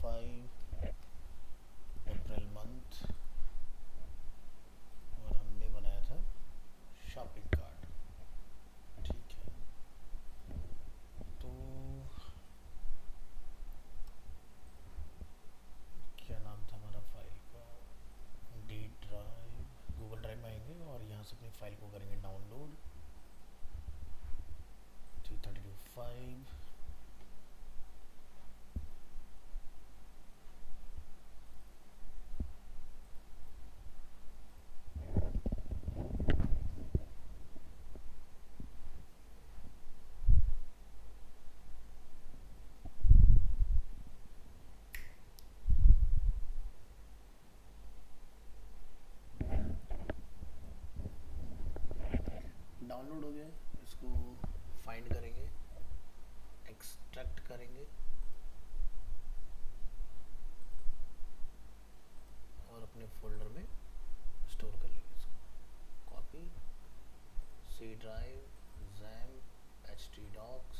5 April month और हमने बनाया था शॉपिंग कार्ट। ठीक है, तो क्या नाम था हमारा फाइल का? डी ड्राइव, गूगल ड्राइव में आएंगे और यहाँ से अपनी फाइल को करेंगे डाउनलोड 332 डाउनलोड हो गया। इसको फाइंड करेंगे, एक्सट्रैक्ट करेंगे और अपने फोल्डर में स्टोर कर लेंगे। इसको कॉपी, सी ड्राइव, जैम, एच टी डॉक्स।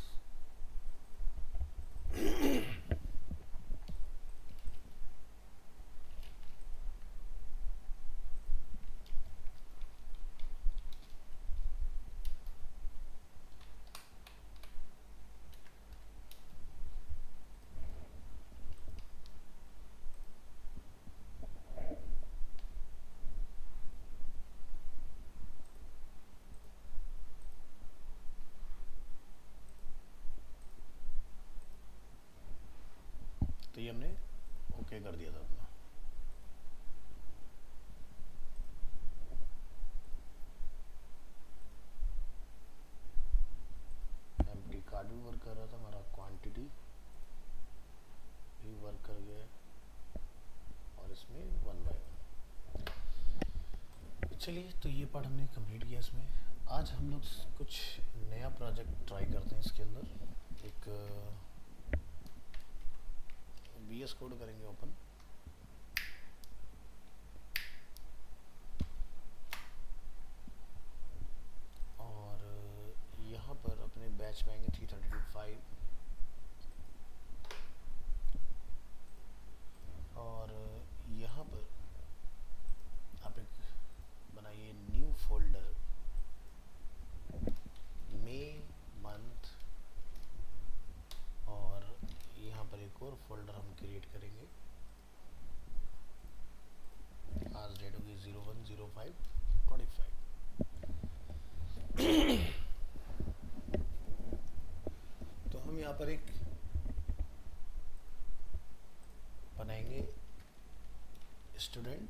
तो ये हमने ओके कर दिया था अपना। एम्प्टी कार्ड भी वर्क कर रहा था, हमारा क्वांटिटी भी वर्क कर गया और इसमें 1 बाय 1। चलिए, तो ये पार्ट हमने कंप्लीट किया। इसमें आज हम लोग कुछ नया प्रोजेक्ट ट्राई करते हैं। इसके अंदर एक VS कोड करेंगे ओपन, और यहाँ पर अपने बैच में आएंगे 332 और यहाँ पर आप एक बनाइए न्यू फोल्डर, मई मंथ, और यहाँ पर एक और फोल्डर हम क्रिएट करेंगे। आज डेट होगी 01/05/25। तो हम यहाँ पर एक बनाएंगे स्टूडेंट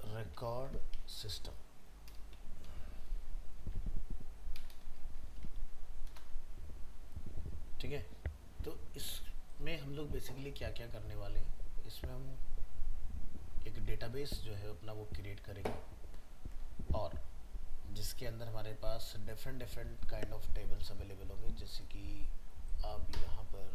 रिकॉर्ड सिस्टम। ठीक है, तो इसमें हम लोग बेसिकली क्या क्या करने वाले हैं, इसमें हम एक डेटाबेस जो है अपना वो क्रिएट करेंगे और जिसके अंदर हमारे पास different kind of tables available होंगे। जैसे कि आप यहाँ पर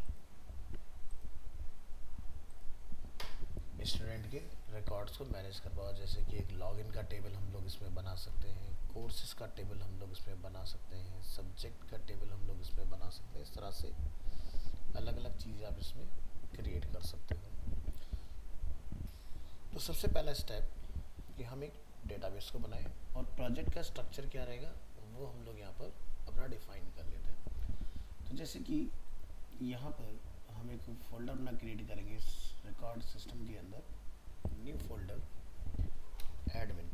स्टूडेंट के रिकॉर्ड्स को मैनेज कर पाओ, जैसे कि एक लॉगिन का टेबल हम लोग इसमें बना सकते हैं, कोर्सेज का टेबल हम लोग इसमें बना सकते हैं, सब्जेक्ट का टेबल हम लोग इसमें बना सकते हैं। इस तरह से अलग अलग चीज़ें आप इसमें क्रिएट कर सकते हो। तो सबसे पहला स्टेप कि हम एक डेटाबेस को बनाएं और प्रोजेक्ट का स्ट्रक्चर क्या रहेगा वो हम लोग यहाँ पर अपना डिफाइन कर लेते हैं। तो जैसे कि यहाँ पर हम एक फोल्डर अपना क्रिएट करेंगे इस रिकॉर्ड सिस्टम के अंदर, न्यू फोल्डर एडमिन,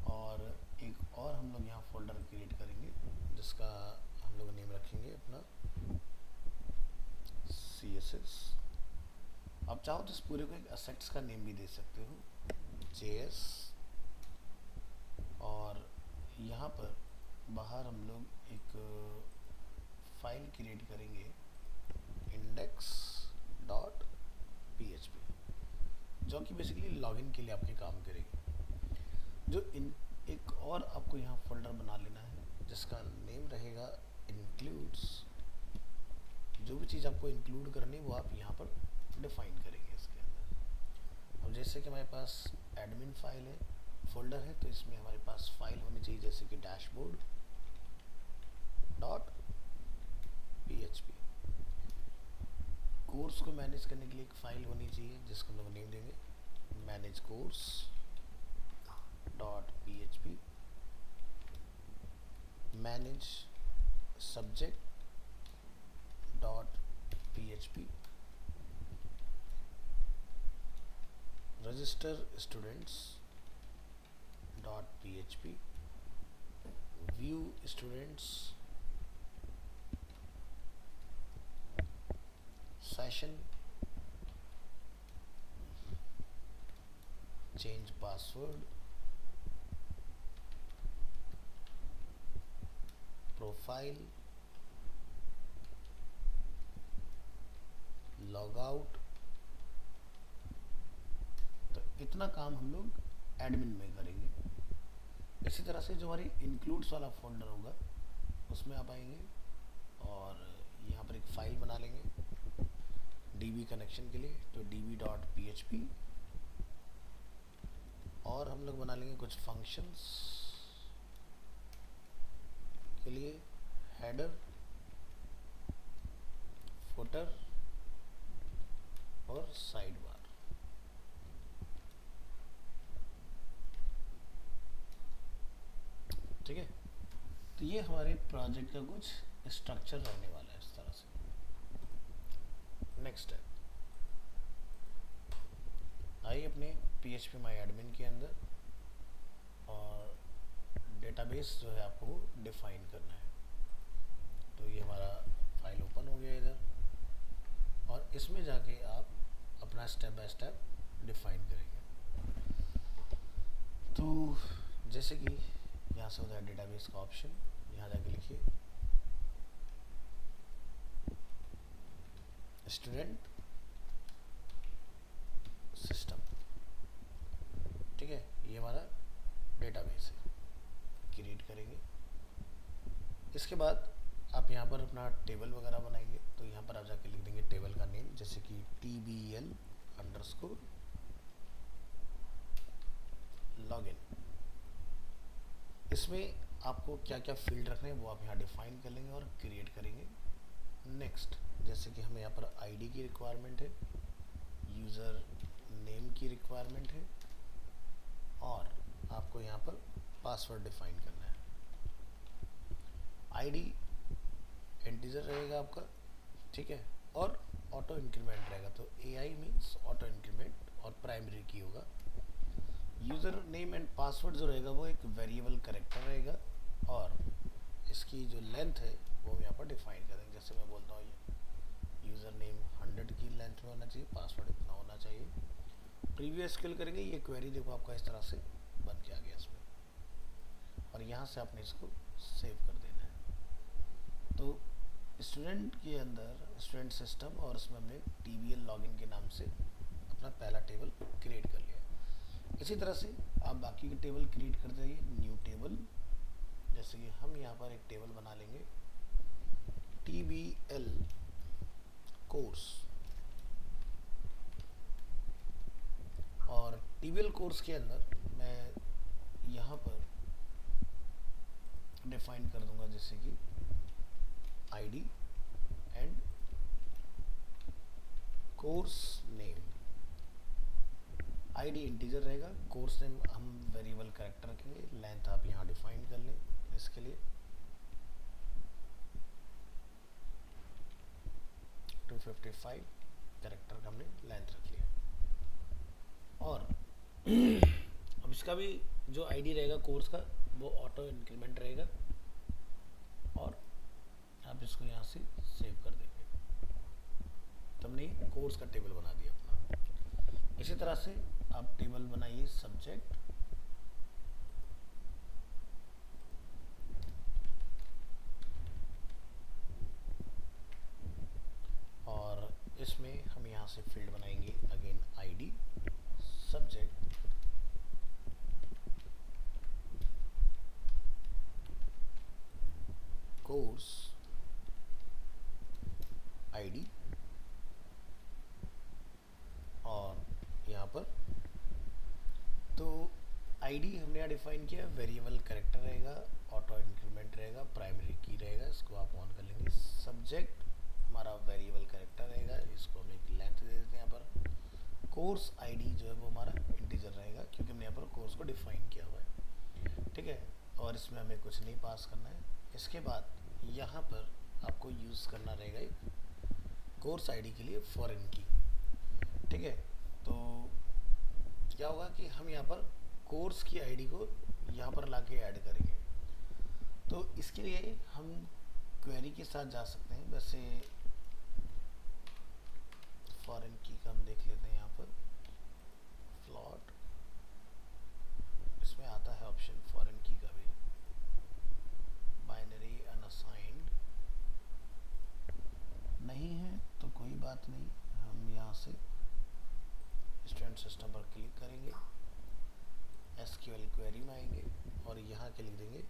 और एक और हम लोग यहाँ फोल्डर क्रिएट करेंगे जिसका हम लोग नेम रखेंगे अपना CSS। आप चाहो तो इस पूरे को एक असेट्स का नेम भी दे सकते हो, JS, और यहाँ पर बाहर हम लोग एक फाइल क्रिएट करेंगे index.php, जो कि बेसिकली लॉगिन के लिए आपके काम करेगी। जो एक और आपको यहाँ फोल्डर बना लेना है जिसका नेम रहेगा includes। जो भी चीज़ आपको इंक्लूड करनी है वो आप यहाँ पर डिफाइन करेंगे इसके अंदर। और जैसे कि हमारे पास एडमिन फाइल है, फोल्डर है, तो इसमें हमारे पास फाइल होनी चाहिए जैसे कि डैशबोर्ड डॉट PHP। कोर्स को मैनेज करने के लिए एक फाइल होनी चाहिए जिसको हम लोग नेम देंगे manage course dot php, manage subject dot php, register students dot php, view students, session, change password, profile, log out. तो इतना काम हम लोग एडमिन में करेंगे। इसी तरह से जो हमारे इंक्लूड्स वाला फोल्डर होगा उसमें आप आएंगे और यहाँ पर एक फाइल बना लेंगे DB कनेक्शन के लिए, तो db.php, और हम लोग बना लेंगे कुछ फंक्शंस के लिए, हेडर, फुटर और साइड बार। ठीक है, तो ये हमारे प्रोजेक्ट का कुछ स्ट्रक्चर रहने वाला है इस तरह से। नेक्स्ट है, आइए अपने PHP माई एडमिन के अंदर और डेटाबेस जो है आपको डिफाइन करना है। तो ये हमारा फाइल ओपन हो गया इधर, और इसमें जाके आप अपना स्टेप बाय स्टेप डिफाइन करेंगे। तो जैसे कि यहाँ से होता है डेटाबेस का ऑप्शन, यहाँ जाके लिखिए स्टूडेंट सिस्टम। ठीक है, ये हमारा डेटाबेस है, क्रिएट करेंगे। इसके बाद आप यहाँ पर अपना टेबल वगैरह बनाएंगे, तो यहाँ पर आप जाके लिख देंगे टेबल का नेम, जैसे कि TBL अंडरस्कोर लॉगिन। इसमें आपको क्या क्या फील्ड रखने हैं वो आप यहाँ डिफाइन कर लेंगे और क्रिएट करेंगे। नेक्स्ट, जैसे कि हमें यहाँ पर आईडी की रिक्वायरमेंट है, यूज़र नेम की रिक्वायरमेंट है, और आपको यहाँ पर पासवर्ड डिफाइन करना है। आईडी इंटीजर रहेगा आपका, ठीक है, और ऑटो इंक्रीमेंट रहेगा, तो AI मीन्स ऑटो इंक्रीमेंट और प्राइमरी की होगा। यूज़र नेम एंड पासवर्ड जो रहेगा वो एक वेरिएबल कैरेक्टर रहेगा, और इसकी जो लेंथ है वो हम यहाँ पर डिफाइन करेंगे। जैसे मैं बोलता हूँ यूज़र नेम 100 की लेंथ में होना चाहिए, पासवर्ड इतना होना चाहिए। प्रीव्यू एसक्यूएल करेंगे, ये क्वेरी देखो आपका इस तरह से बन के आ गया इसमें, और यहाँ से आपने इसको सेव कर देना है। तो स्टूडेंट के अंदर स्टूडेंट सिस्टम, और उसमें हमने TBL लॉगिन के नाम से अपना पहला टेबल क्रिएट कर लिया। इसी तरह से आप बाकी के टेबल क्रिएट कर जाइए, न्यू टेबल। जैसे कि हम यहाँ पर एक टेबल बना लेंगे TBL कोर्स, और TBL कोर्स के अंदर मैं यहाँ पर डिफाइन कर दूंगा जैसे कि ID and course name. ID integer रहेगा, कोर्स नेम हम वेरिएबल कैरेक्टर रखेंगे, लेंथ आप यहाँ डिफाइन कर लें। इसके लिए 255 कैरेक्टर का हमने लेंथ रख लिया। और अब इसका भी जो आईडी रहेगा कोर्स का वो ऑटो इंक्रीमेंट रहेगा, और आप इसको यहाँ से सेव कर देंगे। तो हमने कोर्स का टेबल बना दिया अपना। इसी तरह से आप टेबल बनाइए सब्जेक्ट, और इसमें हम यहाँ से फील्ड बनाएंगे again ID, subject, course ID, और यहाँ पर तो आईडी हमने यहाँ डिफाइन किया, वेरिएबल कैरेक्टर रहेगा, ऑटो इंक्रीमेंट रहेगा, प्राइमरी की रहेगा, इसको आप ऑन कर लेंगे। सब्जेक्ट हमारा वेरिएबल कैरेक्टर रहेगा, इसको हम एक लेंथ दे देते हैं यहाँ पर। कोर्स आईडी जो है वो हमारा इंटीजर रहेगा क्योंकि हमने यहाँ पर कोर्स को डिफाइन किया हुआ है, ठीक है। और इसमें हमें कुछ नहीं पास करना है। इसके बाद यहाँ पर आपको यूज़ करना रहेगा एक कोर्स आईडी के लिए फॉरेन की, ठीक है। तो क्या होगा कि हम यहाँ पर कोर्स की आईडी को यहाँ पर लाके ऐड करेंगे। तो इसके लिए हम क्वेरी के साथ जा सकते हैं। वैसे फॉरेन की का हम देख लेते हैं यहाँ पर फ्लॉट, इसमें आता है ऑप्शन फॉरेन की का भी, बाइनरी अनअसाइंड नहीं है तो कोई बात नहीं, हम यहाँ से स्टूडेंट सिस्टम पर क्लिक करेंगे, एसक्यूएल क्वेरी में आएंगे और यहाँ के लिख देंगे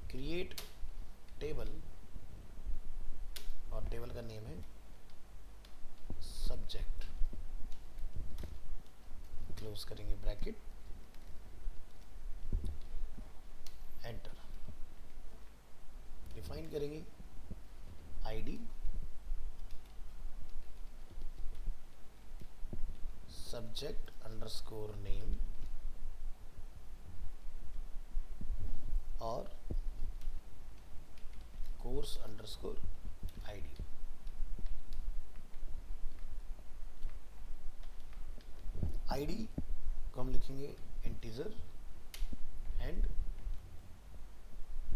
क्रिएट टेबल और टेबल का नेम है सब्जेक्ट, क्लोज करेंगे ब्रैकेट, एंटर। डिफाइन करेंगे आईडी सब्जेक्ट अंडरस्कोर नेम और कोर्स अंडरस्कोर आईडी। आईडी को हम लिखेंगे इंटीजर एंड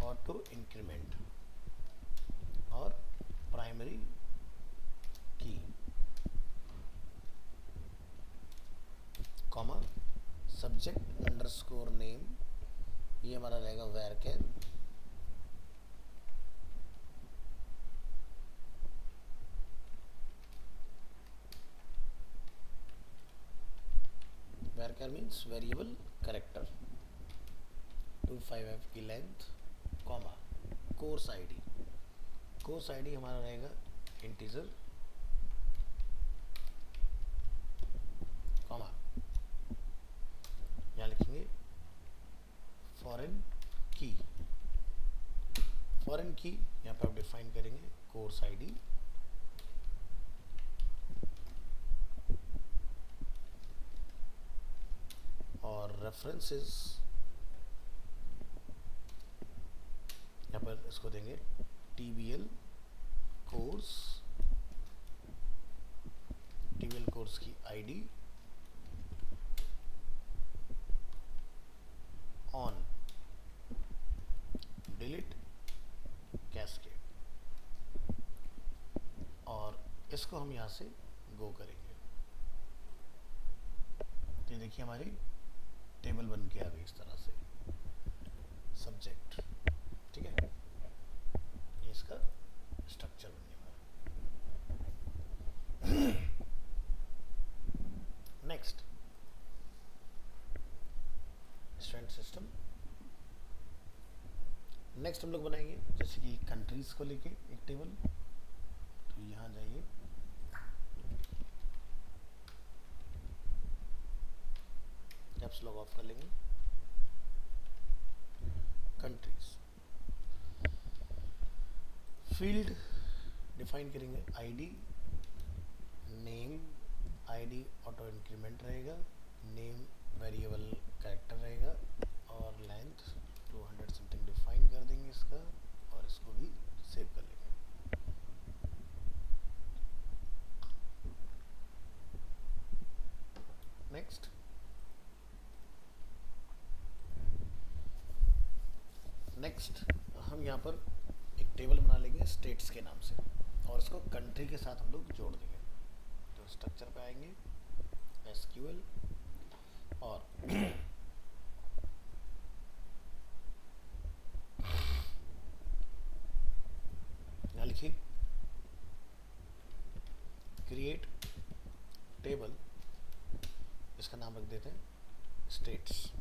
ऑटो इंक्रीमेंट और primary key, comma subject underscore name, ये हमारा रहेगा वैरकेर, वैरकेर मीन्स वेरिएबल कैरेक्टर 255 की length, comma course ID, course ID हमारा रहेगा इंटीजर, कॉमा यहाँ लिखेंगे फॉरेन की, फॉरेन की यहाँ पर आप डिफाइन करेंगे कोर्स आईडी और रेफरेंसेस यहाँ पर इसको देंगे TBL कोर्स, TBL कोर्स की आईडी ऑन डिलीट कैस्केड, और इसको हम यहाँ से गो करेंगे। तो देखिए हमारी टेबल बन के आ गई इस तरह से सब्जेक्ट, ठीक है। ये इसका स्ट्रक्चर बन गया। नेक्स्ट स्टूडेंट सिस्टम, नेक्स्ट हम लोग बनाएंगे जैसे कि कंट्रीज को लेके एक टेबल। तो यहाँ जाइए, कैप्स लॉक ऑफ कर लेंगे, कंट्रीज, फील्ड डिफाइन करेंगे ID, name ID auto increment रहेगा, नेम वेरिएबल कैरेक्टर रहेगा और लेंथ 200 समथिंग डिफाइन कर देंगे इसका और इसको भी सेव कर लेंगे। नेक्स्ट हम यहाँ पर एक टेबल बना लेंगे स्टेट्स के नाम से और इसको कंट्री के साथ हम लोग जोड़ देंगे। तो स्ट्रक्चर पे आएंगे, एसक्यूएल और यहाँ लिखिए क्रिएट टेबल, इसका नाम रख देते हैं स्टेट्स,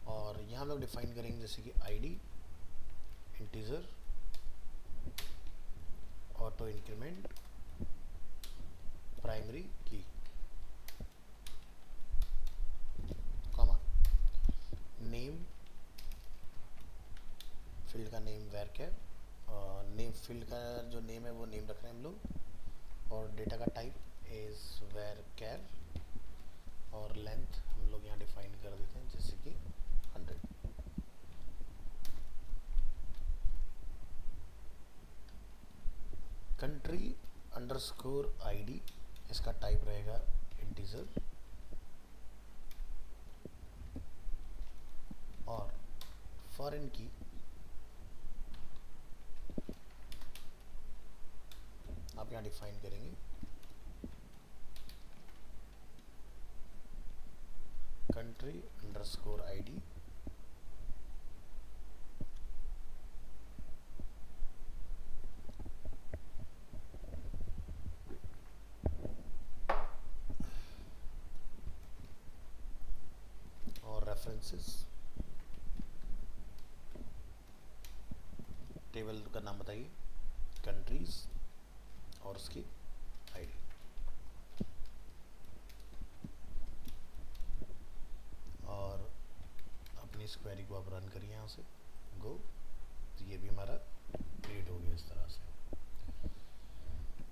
और यहाँ हम लोग डिफाइन करेंगे जैसे कि ID integer auto increment primary key, comma name name varchar, name field का जो नेम है वो नेम रख रहे हैं हम लोग, और डेटा का टाइप इज वेर कैर, और लेंथ हम लोग यहाँ डिफाइन कर देते हैं जैसे कि 100। कंट्री अंडरस्कोर आईडी, इसका टाइप रहेगा इंटीजर, और फॉरेन की आप यहाँ डिफाइन करेंगे कंट्री अंडरस्कोर आईडी, और रेफरेंसेस, टेबल का नाम बताइए, कंट्रीज, और उसकी आईडी। और अपनी इस क्वेरी को आप रन करिए यहाँ से, गो, तो ये भी हमारा क्रिएट हो गया इस तरह से।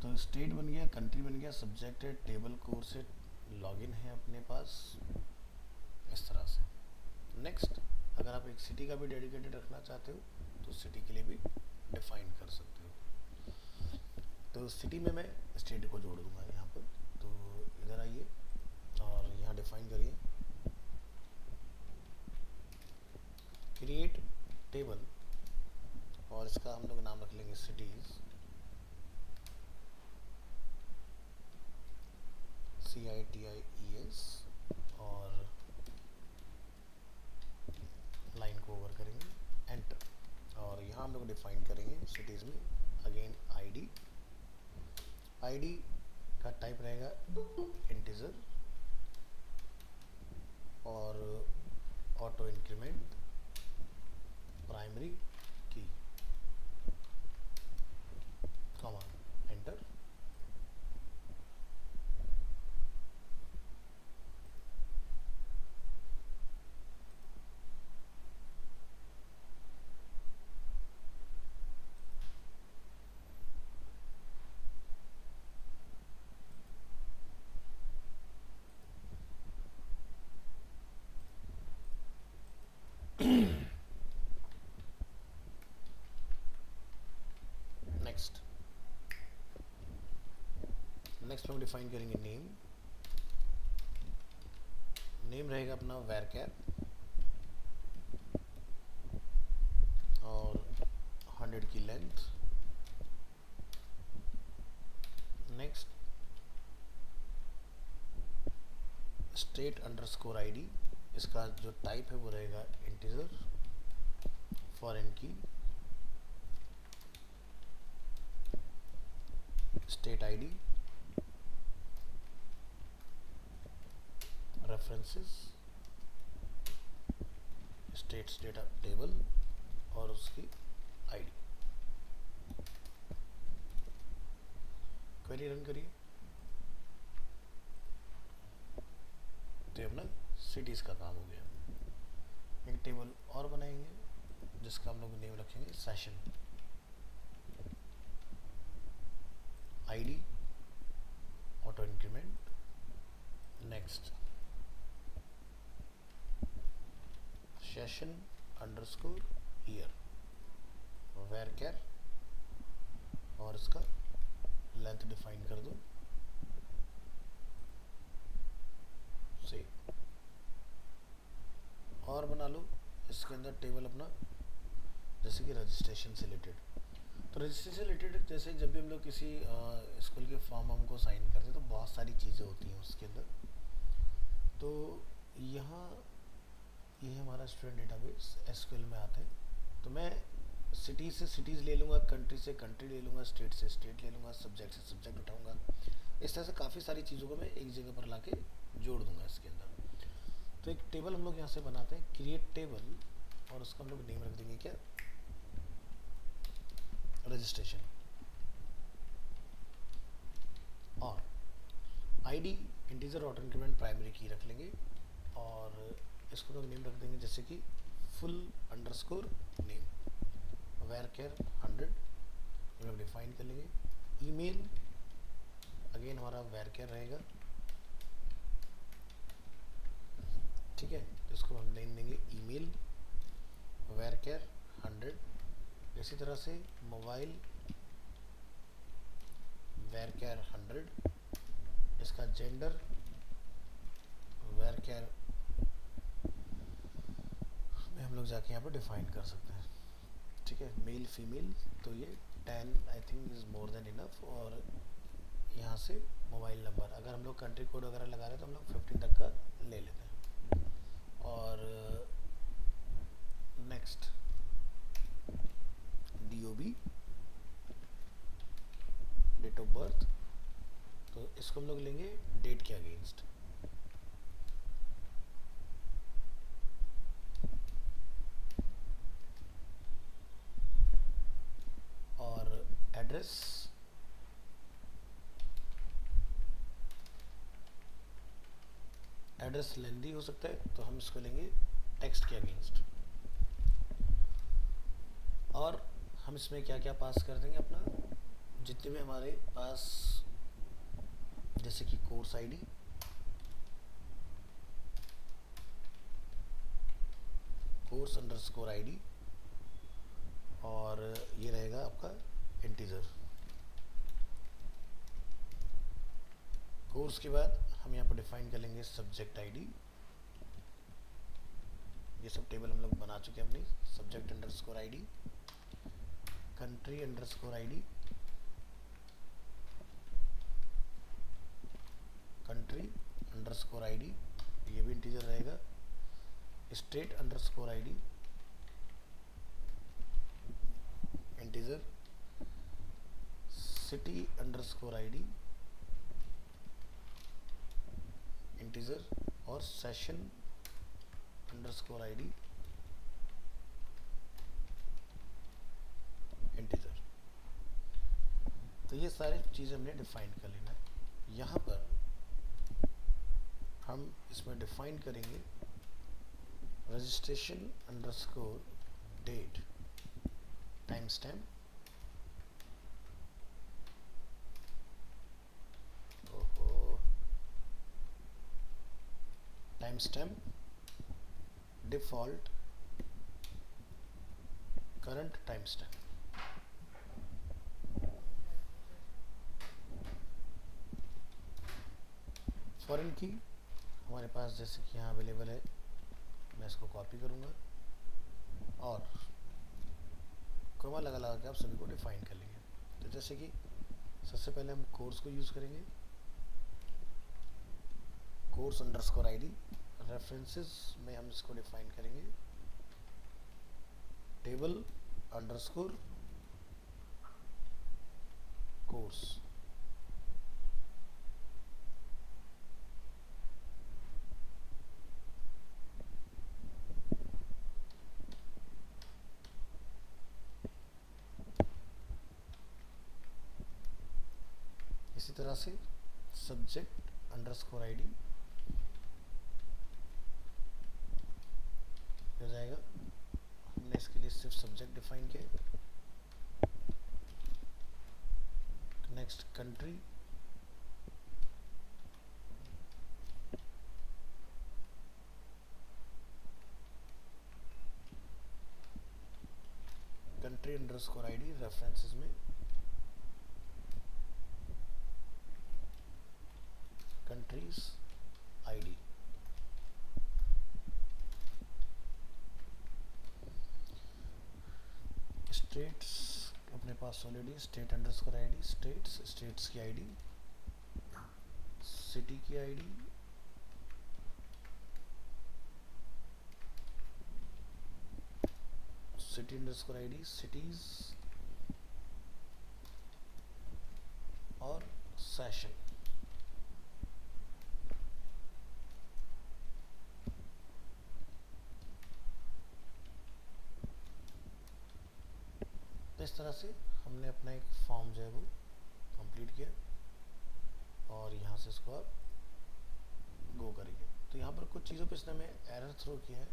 तो स्टेट बन गया, कंट्री बन गया, सब्जेक्ट है, टेबल कोर से लॉगिन है अपने पास, इस तरह से। नेक्स्ट, अगर आप एक सिटी का भी डेडिकेटेड रखना चाहते हो तो सिटी के लिए भी डिफाइन कर सकते हो। तो सिटी में मैं स्टेट को जोड़ दूंगा यहाँ पर, तो इधर आइए और यहाँ डिफाइन करिए क्रिएट टेबल, और इसका हम लोग नाम रख लेंगे सिटीज, CITIES, और लाइन को ओवर करेंगे, एंटर। और यहाँ हम लोग डिफाइन करेंगे सिटीज़ में अगेन आईडी, आईडी का टाइप रहेगा इंटीजर, और auto increment primary key, comma, enter. Next हम डिफाइन करेंगे नेम, नेम रहेगा अपना वेर कैर, और 100 की length. Next, state underscore ID, इसका जो टाइप है वो रहेगा इंटीजर, फॉरेन की, state ID, references, states data table, और उसकी आईडी। क्वेरी रन करिए, तो ये अपना सिटीज का काम हो गया। एक टेबल और बनाएंगे जिसका हम लोग नेम रखेंगे session, ID, auto increment. Next, session underscore year, varchar, और इसका लेंथ डिफाइन कर दो, सेव। और बना लो इसके अंदर टेबल अपना, जैसे कि रजिस्ट्रेशन से रिलेटेड। तो रजिस्ट्रेशन से रिलेटेड जैसे जब भी हम लोग किसी स्कूल के फॉर्म हमको साइन करते हैं तो बहुत सारी चीज़ें होती हैं उसके अंदर। तो यहाँ ये हमारा स्टूडेंट डेटाबेस एसक्यूएल में आते हैं। तो मैं सिटी से सिटीज़ ले लूँगा, कंट्री से कंट्री ले लूँगा, स्टेट से स्टेट ले लूँगा, सब्जेक्ट से सब्जेक्ट उठाऊँगा। इस तरह से काफ़ी सारी चीज़ों को मैं एक जगह पर ला के जोड़ दूँगा इसके अंदर। तो एक टेबल हम लोग यहाँ से बनाते हैं, क्रिएट टेबल, और उसका हम लोग नेम रख देंगे क्या, रजिस्ट्रेशन। और ID integer auto increment primary की रख लेंगे, और इसको लोग नेम रख देंगे जैसे कि फुल अंडरस्कोर नेम, varchar 100 हम लोग डिफाइन कर लेंगे। ईमेल अगेन हमारा varchar रहेगा, ठीक है। तो इसको हम नेम देंगे ईमेल varchar 100। इसी तरह से मोबाइल varchar 100, इसका जेंडर varchar में हम लोग जाके यहाँ पर डिफाइन कर सकते हैं, ठीक है। मेल फीमेल तो ये 10 I think is more than enough. और यहाँ से मोबाइल नंबर, अगर हम लोग कंट्री कोड वगैरह लगा रहे हैं तो हम लोग 15 तक का ले लेते हैं। और next DOB date of birth, तो इसको हम लोग लेंगे डेट के अगेंस्ट। और एड्रेस लेंदी हो सकता है तो हम इसको लेंगे टेक्स्ट के अगेंस्ट। और हम इसमें क्या क्या पास कर देंगे, अपना जितने भी हमारे पास, जैसे कि course ID, course underscore ID, और ये रहेगा आपका इंटीजर। कोर्स के बाद हम यहाँ पर डिफाइन कर लेंगे सब्जेक्ट आईडी। ये सब टेबल हम लोग बना चुके हैं अपनी। Subject underscore ID, country underscore ID, country underscore ID, ये भी इंटीजर रहेगा। State underscore ID, integer. City underscore ID, integer. और सेशन अंडरस्कोर आईडी, इंटीजर। तो ये सारी चीज़ें हमने डिफाइन कर लेना है। यहाँ पर हम इसमें डिफाइन करेंगे registration underscore date time stamp, time stamp default current time stamp. Foreign key हमारे पास जैसे कि यहाँ अवेलेबल है, मैं इसको कॉपी करूँगा और कोमा लगा के आप सभी को डिफाइन कर लेंगे। तो जैसे कि सबसे पहले हम कोर्स को यूज़ करेंगे, कोर्स अंडरस्कोर आईडी। रेफरेंसेस में हम इसको डिफाइन करेंगे टेबल अंडरस्कोर कोर्स। इसी तरह से सब्जेक्ट अंडरस्कोर आईडी हो जाएगा। हमने इसके लिए सिर्फ सब्जेक्ट डिफाइन किया। Next country, country underscore ID references में कंट्रीज आईडी। स्टेट्स अपने पास already state underscore ID, states की आईडी, सिटी की ID, city underscore ID, cities, और सेशन। तो इस तरह से हमने अपना एक फॉर्म जो है वो कंप्लीट किया और यहाँ से इसको आप गो करेंगे। तो यहाँ पर कुछ चीज़ों पे इसने हमें एरर थ्रो किया है।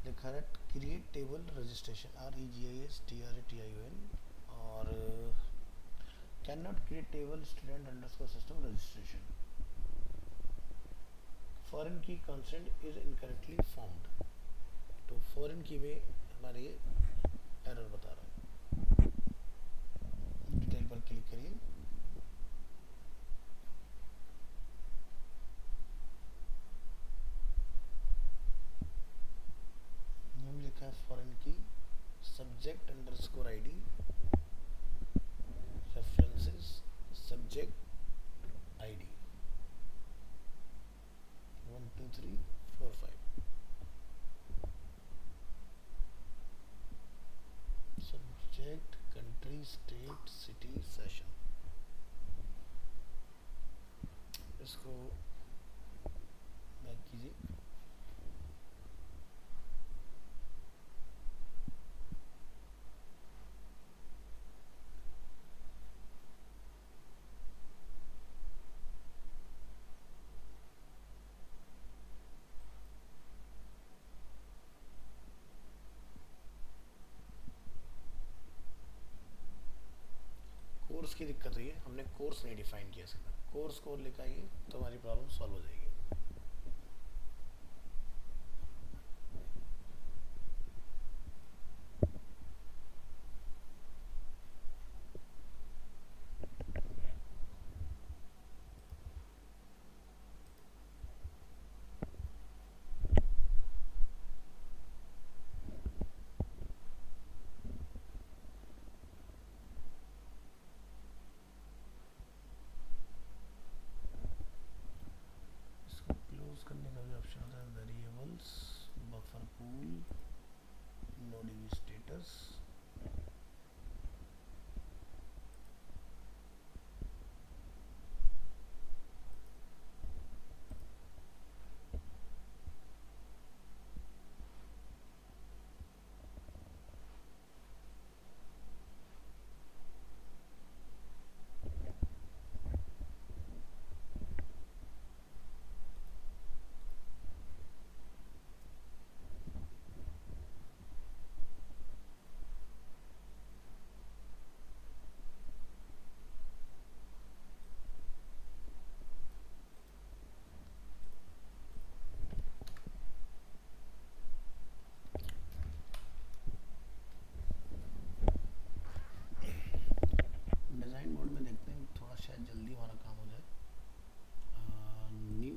लिखा है क्रिएट टेबल रजिस्ट्रेशन, REGISTRATION, और can not create table student underscore system registration, foreign की कंसेंट इज इनकरेक्टली फॉर्म्ड। तो फॉरेन की में हमारे ये एरर बता रहा है। डिटेल पर क्लिक करिए। हम लिखा है फॉरेन की subject underscore ID references subject ID 1 2 3 4 5 subject country state city session. इसको बैक कीजिए। कोर्स की दिक्कत हुई है, हमने कोर्स नहीं डिफाइन किया इसका। कोर्स को लेकर आइए तो हमारी प्रॉब्लम सॉल्व हो जाएगी। इसको क्लोज करने का भी ऑप्शन होता है, variables, buffer pool, InnoDB status. Design mode में देखते हैं, थोड़ा शायद जल्दी हमारा काम हो जाए। न्यू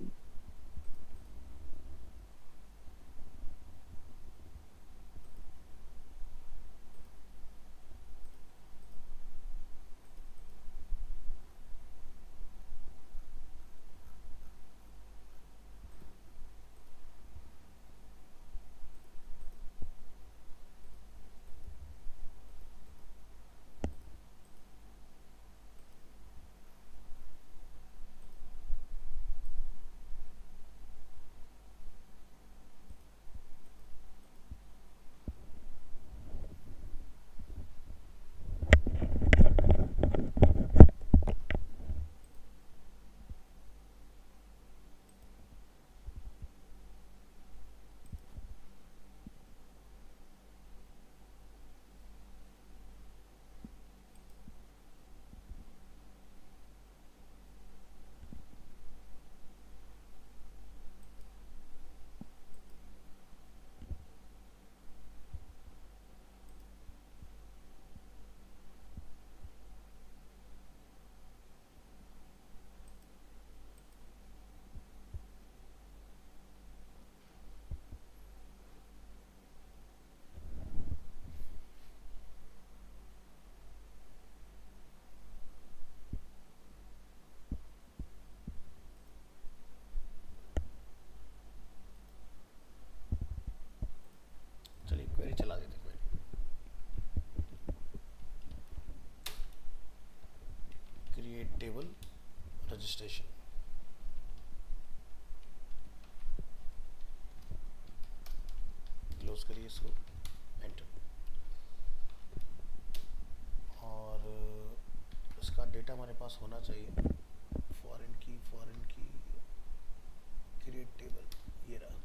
चलिए क्वेरी चला देते हैं। Query create table registration, close करिए इसको, एंटर। और इसका डेटा हमारे पास होना चाहिए, फॉरेन की क्रिएट टेबल, ये रहा।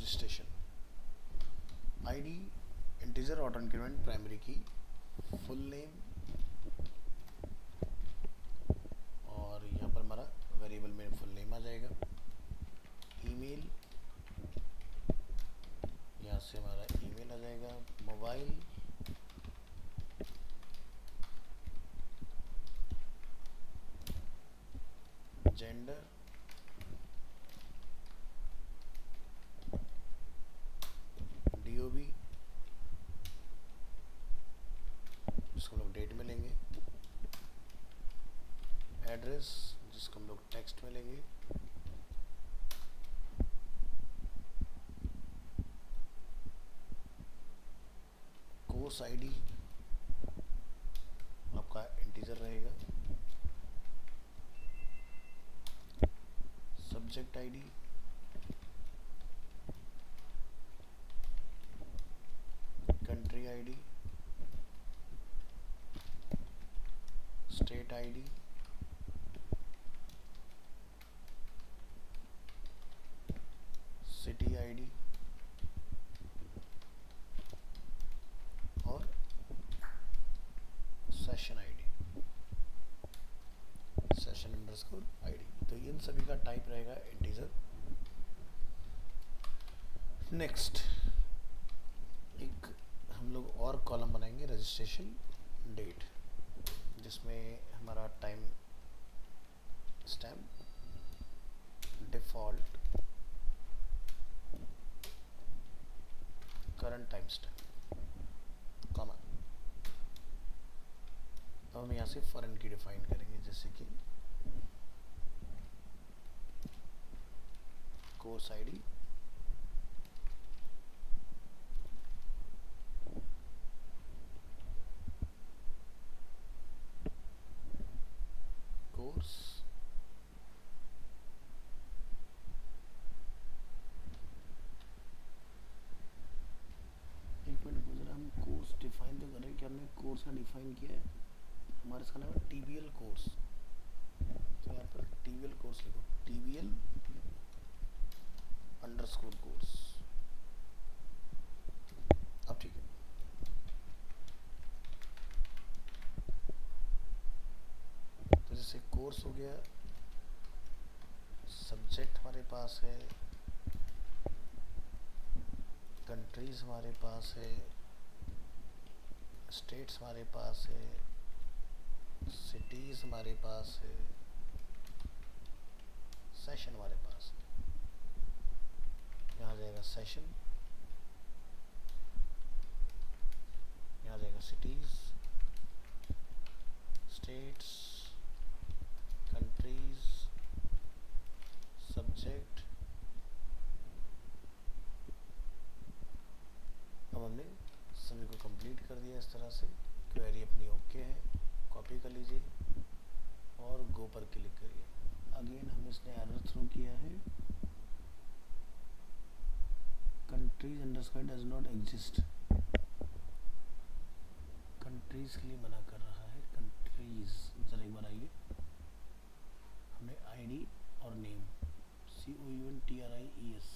Registration ID integer auto increment primary की फुल नेम और यहाँ पर हमारा वेरिएबल में फुल नेम आ जाएगा। ईमेल, यहाँ से हमारा ईमेल आ जाएगा। मोबाइल, जेंडर, डीओबी जिसको हम लोग डेट में लेंगे, एड्रेस जिसको हम लोग टेक्स्ट में लेंगे, कोर्स आईडी आपका इंटीजर रहेगा, subject ID, country ID, state ID, city ID और session ID, session underscore ID. तो इन सभी का टाइप रहेगा इंटीजर। नेक्स्ट एक हम लोग और कॉलम बनाएंगे रजिस्ट्रेशन डेट, जिसमें हमारा time stamp, default, current time stamp, comma. अब हम यहाँ से फॉरेन की डिफाइन करेंगे, जैसे कि कोर्स आईडी, कोर्स, एक मिनट गुजरा, हम कोर्स डिफाइन तो कर रहे हैं कि हमने कोर्स का डिफाइन किया है। हमारे इसका नाम है टीबीएल कोर्स, तो यहाँ पर टीबीएल कोर्स लिखो, टीबीएल अंडरस्कोर कोर्स। अब ठीक है, तो जैसे कोर्स हो गया, सब्जेक्ट हमारे पास है, कंट्रीज हमारे पास है, स्टेट्स हमारे पास है, सिटीज़ हमारे पास है, सेशन हमारे पास है। यहाँ जाएगा सेशन, यहाँ जाएगा सिटीज़, स्टेट्स, कंट्रीज, सब्जेक्ट। अब हमने सभी को कंप्लीट कर दिया इस तरह से। क्वेरी अपनी ओके है, कॉपी कर लीजिए और गो पर क्लिक करिए। अगेन हम इसने एरर थ्रो किया है, countries underscore does not exist. Countries के लिए मना कर रहा है, कंट्रीज। जरा एक बार आइए, हमने आईडी और नेम COUNTRIES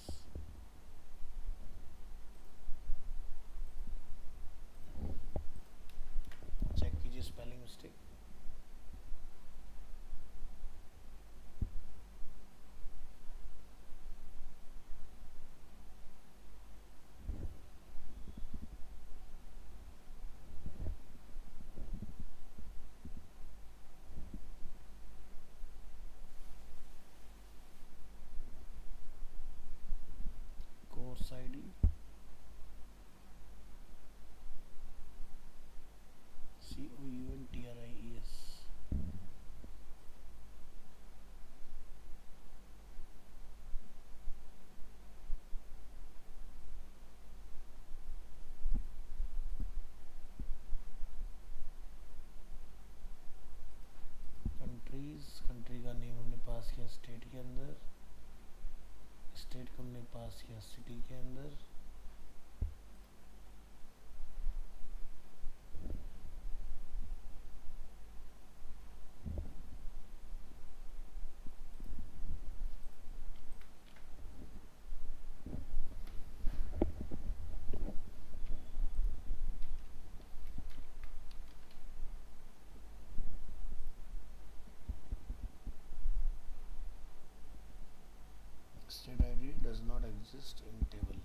चेक कीजिए spelling mistake. Course ID, COUNTRIES, countries, country का नेम हमने पास किया स्टेट के अंदर, स्टेट को हमने पास किया सिटी के अंदर, एग्जिस्ट इन टेबल।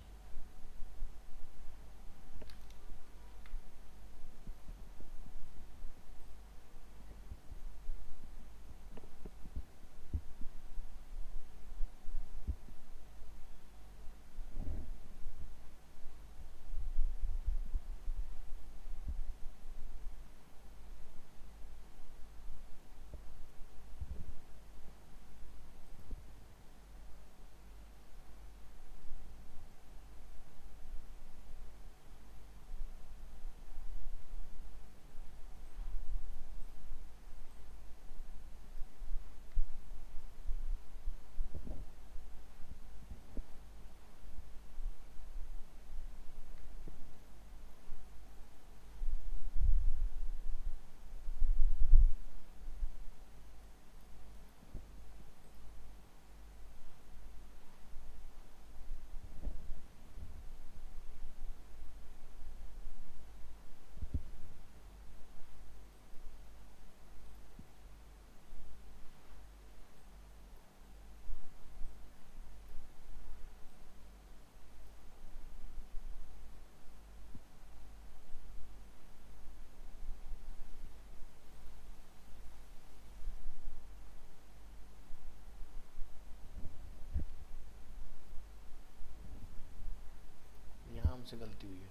यहाँ हमसे गलती हुई है,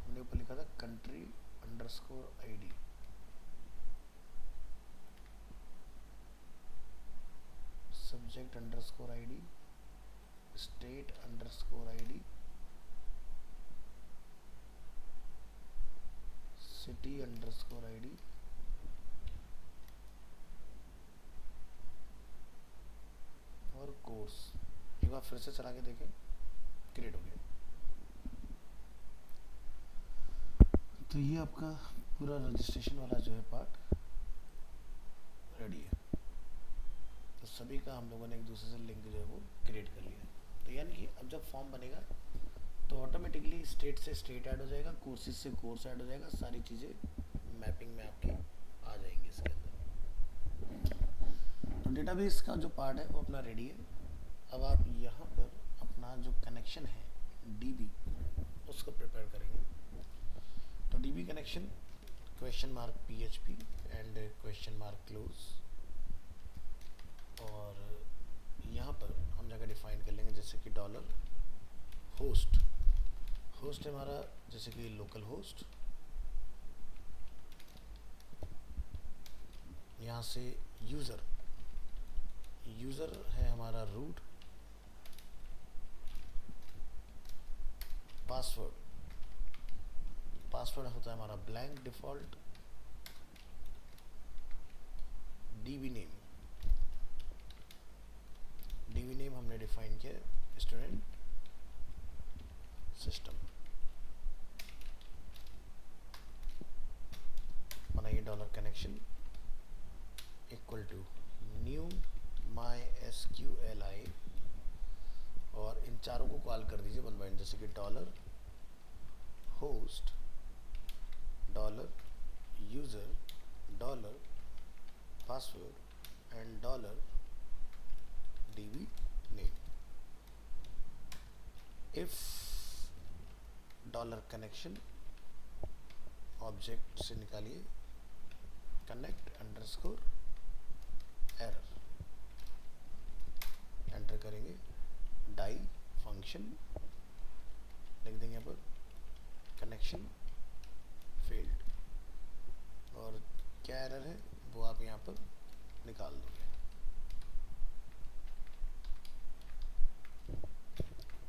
हमने ऊपर लिखा था country underscore ID, subject underscore ID, state underscore ID, city underscore ID, और कोर्स। एक बार फिर से चला के देखें, क्रिएट हो गया। तो ये आपका पूरा रजिस्ट्रेशन वाला जो है पार्ट रेडी है। तो सभी का हम लोगों ने एक दूसरे से लिंक जो है वो क्रिएट कर लिया है। तो यानी कि अब जब फॉर्म बनेगा तो ऑटोमेटिकली स्टेट से स्टेट ऐड हो जाएगा, कोर्सेज से कोर्स ऐड हो जाएगा, सारी चीज़ें मैपिंग में आपकी आ जाएंगी इसके अंदर। तो डेटाबेस का जो पार्ट है वो अपना रेडी है। अब आप यहाँ पर अपना जो कनेक्शन है डीबी उसको प्रिपेयर करेंगे। तो dB connection question mark PHP and question mark close, और यहाँ पर हम जगह डिफाइन कर लेंगे जैसे कि डॉलर होस्ट। होस्ट है हमारा जैसे कि लोकल होस्ट, यहाँ से यूज़र, यूज़र है हमारा रूट, पासवर्ड, पासवर्ड होता है हमारा blank default, DB name, DB name हमने डिफाइन किया स्टूडेंट सिस्टम, बनाइए dollar connection equal to new MySQLi, और इन चारों को कॉल कर दीजिए वन बाय वन, जैसे कि dollar host, dollar user, dollar password and dollar dB name. If dollar connection object से निकालिए कनेक्ट अंडरस्कोर एरर, एंटर करेंगे, डाई फंक्शन लिख देंगे यहाँ पर कनेक्शन फेल्ड, और क्या एरर है वो आप यहाँ पर निकाल दोगे।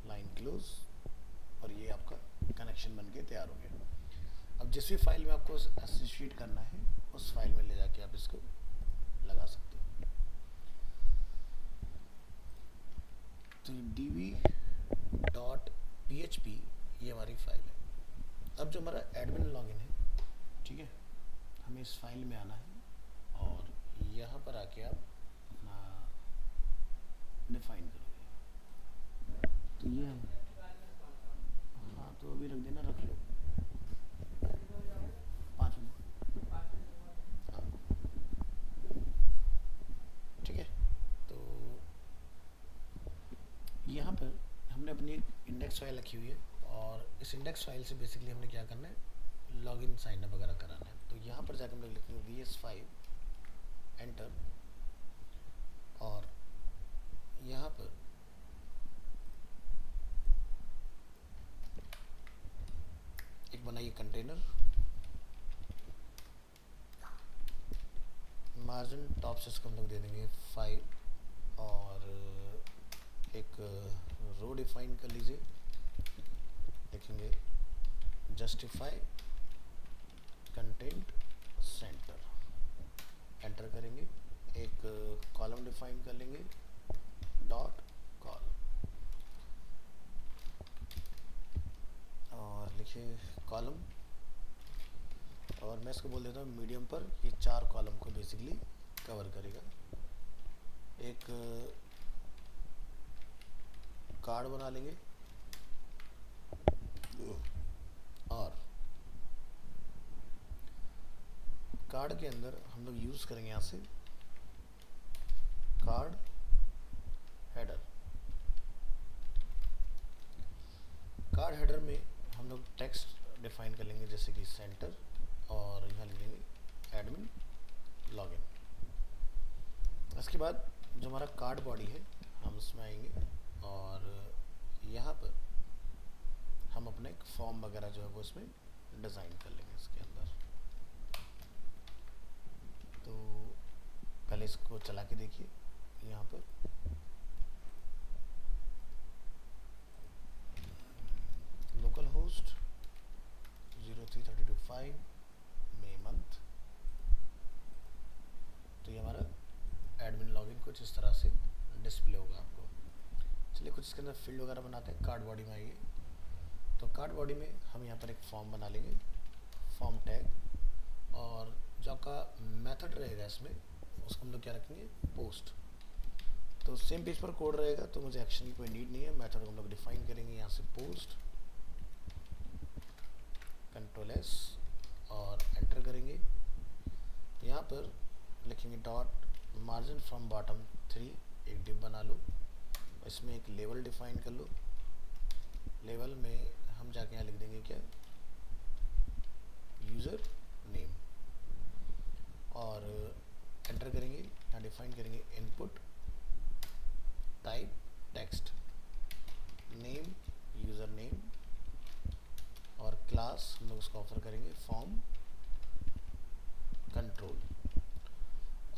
लाइन क्लोज, और ये आपका कनेक्शन बन के तैयार हो गया। अब जिस भी फाइल में आपको एसोसिएट करना है उस फाइल में ले जाके आप इसको लगा सकते हो। तो db.php ये हमारी फाइल है। अब जो हमारा एडमिन लॉगिन है, ठीक है, हमें इस फाइल में आना है और यहाँ पर आके आप अपना डिफाइन करोगे। तो ये हम, हाँ तो अभी रख देना, रख लो 5 मिनट, हाँ ठीक है। तो यहाँ पर हमने अपनी इंडेक्स फाइल रखी हुई है और इस इंडेक्स फाइल से बेसिकली हमने क्या करना है, लॉगिन साइन अप वगैरह कराना है। तो यहाँ पर जाकर हम लोग लिखेंगे VS5 एंटर, और यहाँ पर एक बनाइए कंटेनर, मार्जिन टॉप से इसको हम लोग दे देंगे 5, और एक रो डिफाइन कर लीजिए, लिखेंगे जस्टिफाई कंटेंट सेंटर, एंटर करेंगे। एक कॉलम डिफाइन कर लेंगे, डॉट कॉल, और लिखिए कॉलम, और मैं इसको बोल देता हूँ मीडियम पर, ये 4 कॉलम को बेसिकली कवर करेगा। एक कार्ड बना लेंगे, और कार्ड के अंदर हम लोग यूज़ करेंगे यहाँ से कार्ड हेडर। कार्ड हेडर में हम लोग टेक्स्ट डिफाइन कर लेंगे, जैसे कि सेंटर, और यहाँ लिख देंगे एडमिन लॉगिन। इसके बाद जो हमारा कार्ड बॉडी है हम उसमें आएंगे, और यहाँ पर हम अपना एक फॉर्म वगैरह जो है वो इसमें डिज़ाइन कर लेंगे इसके अंदर। तो पहले इसको चला के देखिए, यहाँ पर लोकल होस्ट 03325 मई मंथ, तो ये हमारा एडमिन लॉगिन कुछ इस तरह से डिस्प्ले होगा आपको। चलिए कुछ इसके अंदर फील्ड वगैरह बनाते हैं। कार्ड बॉडी में आइए, तो कार्ड बॉडी में हम यहाँ पर एक फॉर्म बना लेंगे, फॉर्म टैग, और जो आपका मेथड रहेगा इसमें उसको हम लोग क्या रखेंगे, पोस्ट। तो सेम पेज पर कोड रहेगा, तो मुझे एक्शन की कोई नीड नहीं है। मेथड हम लोग डिफाइन करेंगे यहाँ से पोस्ट, Ctrl+S, और एंटर करेंगे। यहाँ पर लिखेंगे डॉट मार्जिन फ्रॉम बॉटम 3, एक डिव बना लो, इसमें एक लेवल डिफाइन कर लो। लेवल में हम जाके यहाँ लिख देंगे क्या, यूज़र नेम, और एंटर करेंगे। यहाँ डिफाइन करेंगे input type text, name user name, और क्लास हम लोग उसको ऑफर करेंगे फॉर्म कंट्रोल,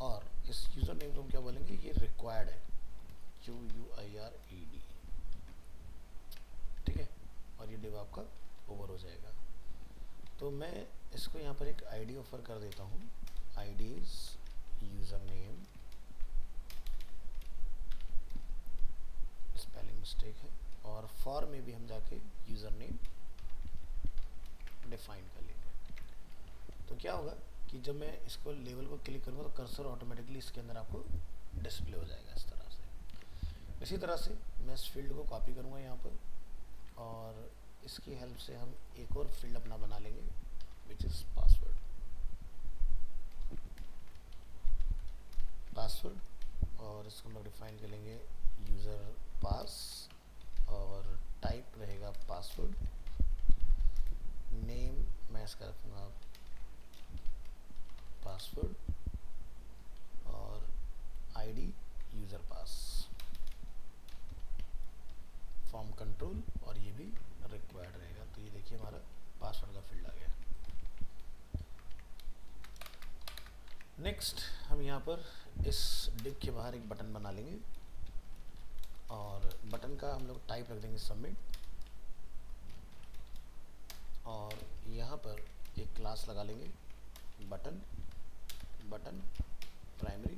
और इस यूज़र नेम को हम क्या बोलेंगे, ये रिक्वायर्ड है, QUIRED, ठीक है, और ये डिव आपका ओवर हो जाएगा। तो मैं इसको यहाँ पर एक आईडी ऑफर कर देता हूँ, IDs user name, spelling mistake है, और फॉर में भी हम जाके यूज़र नेम डिफाइन कर लेंगे। तो क्या होगा कि जब मैं इसको लेवल को क्लिक करूँगा तो कर्सर ऑटोमेटिकली इसके अंदर आपको डिस्प्ले हो जाएगा इस तरह से। इसी तरह से मैं इस फील्ड को कॉपी करूँगा यहाँ पर, और इसकी हेल्प से हम एक और फील्ड अपना बना लेंगे, विच इज़ पासवर्ड। और इसको हम लोग डिफाइन कर लेंगे यूज़र पास, और टाइप रहेगा पासवर्ड, नेम मैं इसका रखूँगा पासवर्ड, और आईडी यूज़र पास, फॉर्म कंट्रोल, और ये भी रिक्वायर्ड रहेगा। तो ये देखिए हमारा पासवर्ड का फील्ड आ गया। नेक्स्ट हम यहाँ पर इस डिव के बाहर एक बटन बना लेंगे, और बटन का हम लोग टाइप रख देंगे सबमिट, और यहाँ पर एक क्लास लगा लेंगे बटन, बटन प्राइमरी,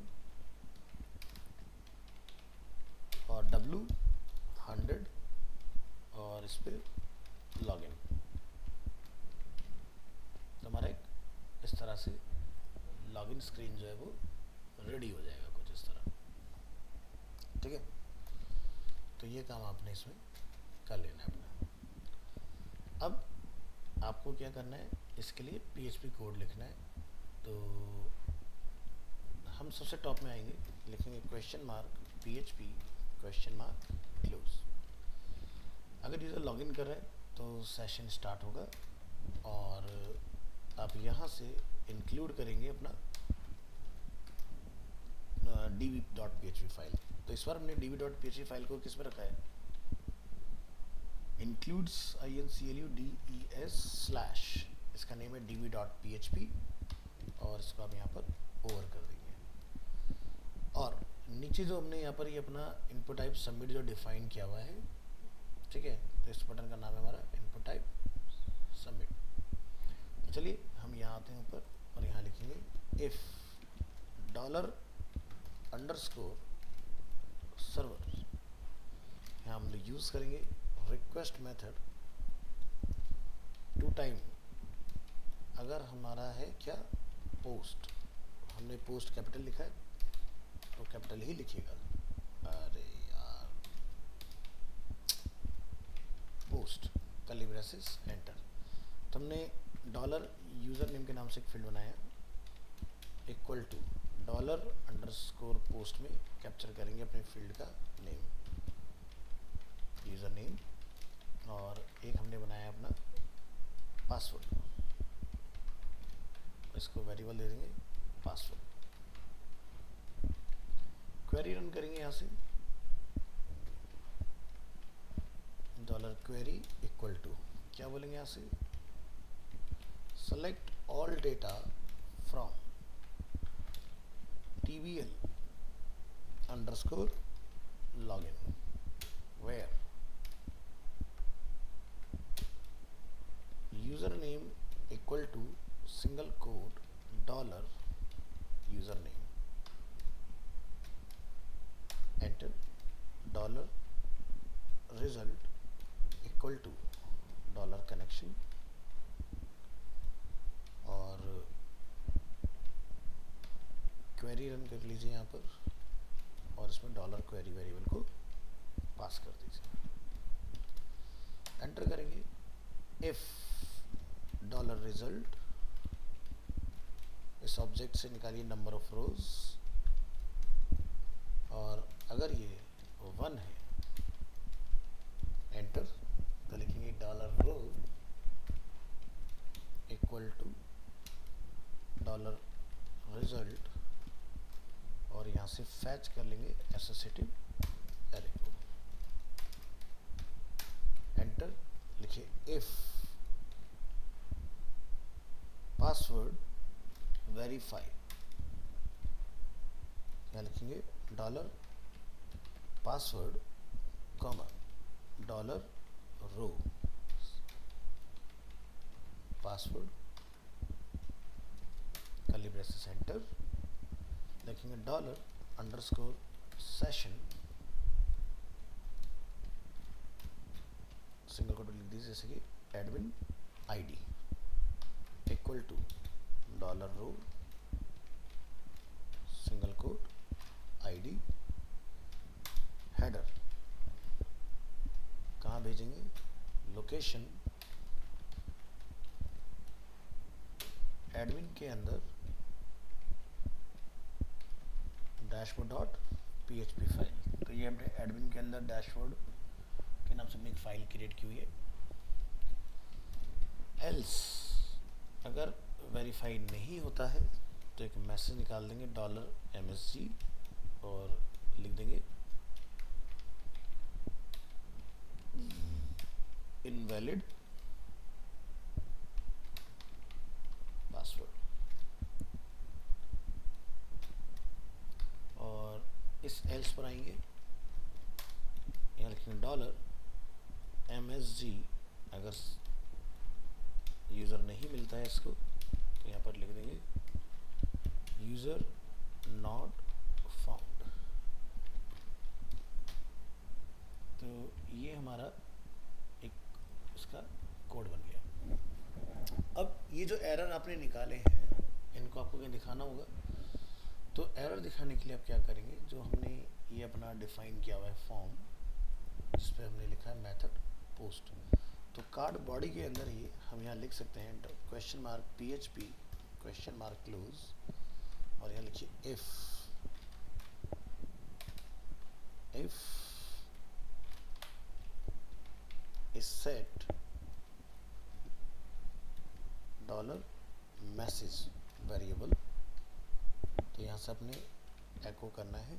और W100, और इस पर लॉगिन। तो हमारा एक इस तरह से लॉगिन स्क्रीन जो है वो रेडी हो जाएगा कुछ इस तरह, ठीक है। तो ये काम आपने इसमें कर लेना है अपना। अब आपको क्या करना है, इसके लिए PHP कोड लिखना है। तो हम सबसे टॉप में आएंगे, लिखेंगे question mark PHP question mark close. अगर यूज़र लॉगिन कर रहे हैं तो सेशन स्टार्ट होगा और आप यहाँ से इंक्लूड करेंगे अपना db.php फाइल। तो इस बार हमने db.php फाइल को किस में रखा है, includes includes / इसका नेम है db.php और इसको आप यहाँ पर ओवर कर देंगे। और नीचे जो हमने यहाँ पर ये अपना इनपुट टाइप सबमिट जो डिफाइन किया हुआ है, ठीक है, तो इस बटन का नाम है हमारा इनपुट टाइप सबमिट। तो चलिए हम यहाँ आते हैं ऊपर और यहाँ लिखेंगे इफ $_server, यहाँ हम यूज़ करेंगे रिक्वेस्ट मेथड टू टाइम। अगर हमारा है क्या पोस्ट, हमने पोस्ट कैपिटल लिखा है तो कैपिटल ही लिखिएगा। अरे यार, पोस्ट कर्ली ब्रेसेस एंटर। तो हमने डॉलर यूज़र नेम के नाम से एक फील्ड बनाया इक्वल टू $_पोस्ट में कैप्चर करेंगे अपने फील्ड का नेम, यूज़र नेम, और एक हमने बनाया अपना पासवर्ड, इसको वेरिएबल दे देंगे पासवर्ड। क्वेरी रन करेंगे यहाँ से $query इक्वल टू क्या बोलेंगे यहाँ से, select all data from tbl_login where username equal to single quote $username, enter $result equal to $connection और क्वेरी रन कर लीजिए यहाँ पर और इसमें $query वेरिएबल को पास कर दीजिए। एंटर करेंगे इफ $result, इस ऑब्जेक्ट से निकालिए नंबर ऑफ रोज और अगर ये 1 है एंटर, तो लिखेंगे $row इक्वल टू $result और यहाँ से फैच कर लेंगे एसोसिएटिव एरे को। एंटर लिखिए इफ पासवर्ड वेरीफाई, यहाँ लिखेंगे $password, $row password curly braces enter, लिखेंगे $_session सिंगल कोट लिख दीजिए जैसे कि admin ID equal to $row single quote ID, header कहाँ भेजेंगे, लोकेशन एडमिन के अंदर dashboard.php फाइल। तो ये हमने एडमिन के अंदर डैशबोर्ड के नाम से अपनी एक फाइल क्रिएट की हुई है। एल्स अगर वेरीफाई नहीं होता है तो एक मैसेज निकाल देंगे $MSG और लिख देंगे इनवैलिड पासवर्ड और इस एल्स पर आएंगे, यहाँ लिखेंगे $MSG, अगर यूज़र नहीं मिलता है इसको तो यहाँ पर लिख देंगे यूज़र नॉट फाउंड। तो ये हमारा एक इसका कोड बन गया। अब ये जो एरर आपने निकाले हैं इनको आपको क्या दिखाना होगा, तो एरर दिखाने के लिए आप क्या करेंगे, जो हमने ये अपना डिफाइन किया हुआ है फॉर्म जिस पे हमने लिखा है मेथड पोस्ट, तो कार्ड बॉडी के अंदर ही हम यहाँ लिख सकते हैं $PHP क्लोज और यहाँ लिखिए if is set dollar message variable, तो यहाँ से अपने एको करना है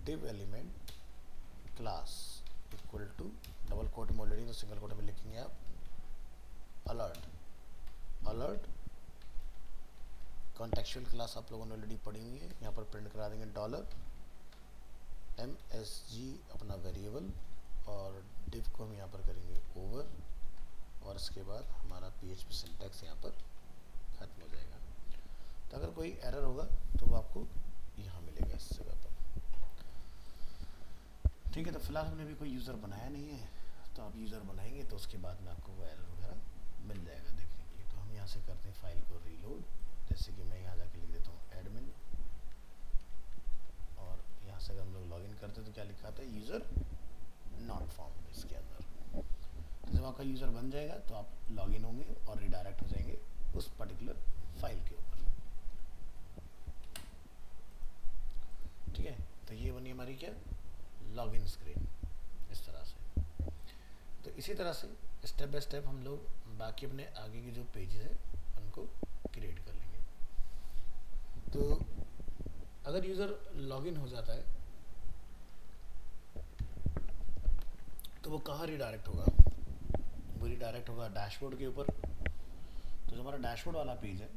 div element class equal to, double quote में ऑलरेडी तो सिंगल कोट में लिखेंगे आप अलर्ट कॉन्टेक्चुअल क्लास आप लोगों ने ऑलरेडी पढ़ी हुई है, यहाँ पर प्रिंट करा देंगे डॉलर MSG अपना वेरिएबल, और div को हम यहाँ पर करेंगे ओवर, और इसके बाद हमारा PHP सिंटैक्स यहाँ पर खत्म हो जाएगा। तो अगर कोई एरर होगा तो वो आपको यहाँ मिलेगा इस जगह पर। ठीक है, तो फिलहाल हमने भी कोई यूज़र बनाया नहीं है, तो आप यूज़र बनाएंगे तो उसके बाद में आपको वो एरर वगैरह मिल जाएगा देखने के लिए। तो हम यहाँ से करते हैं फाइल को रीलोड, जैसे कि मैं यहाँ जाके लिख देता हूँ एडमिन, और यहाँ से अगर हम लोग लॉगिन करते हैं तो क्या लिखा आता है, यूज़र नॉट फाउंड इसके अंदर। तो जब आपका यूज़र बन जाएगा तो आप लॉगिन होंगे और रिडायरेक्ट हो जाएंगे उस पर्टिकुलर फाइल के ऊपर। ठीक है, तो ये बनी हमारी क्या, लॉगिन स्क्रीन इस तरह से। तो इसी तरह से स्टेप बाय स्टेप हम लोग बाकी अपने आगे के जो पेजेस हैं उनको क्रिएट कर लेंगे। तो अगर यूज़र लॉगिन हो जाता है तो वो कहाँ रिडायरेक्ट होगा, वो रिडायरेक्ट होगा डैशबोर्ड के ऊपर। तो जो हमारा डैशबोर्ड वाला पेज है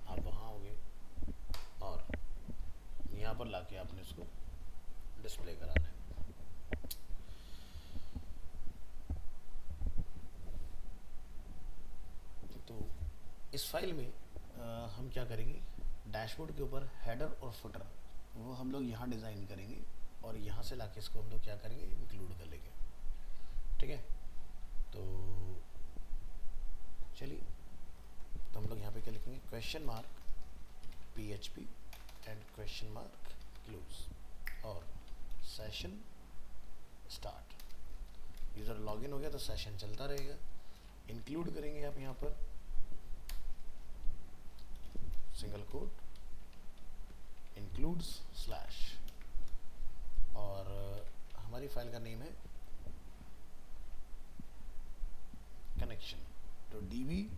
आप वहाँ होगे, और यहाँ पर लाके आपने इसको डिस्प्ले कराना है। तो इस फाइल में हम क्या करेंगे, डैशबोर्ड के ऊपर हेडर और फुटर वो हम लोग यहाँ डिज़ाइन करेंगे, और यहाँ से लाके इसको हम लोग क्या करेंगे, इंक्लूड कर लेंगे। ठीक है, तो चलिए, तो हम लोग यहाँ पे क्या लिखेंगे, question mark PHP and question mark close और सेशन स्टार्ट। यूज़र लॉगिन हो गया तो सेशन चलता रहेगा। इंक्लूड करेंगे आप यहाँ पर सिंगल कोट इंक्लूड्स स्लैश, और हमारी फाइल का नेम है कनेक्शन तो db.php,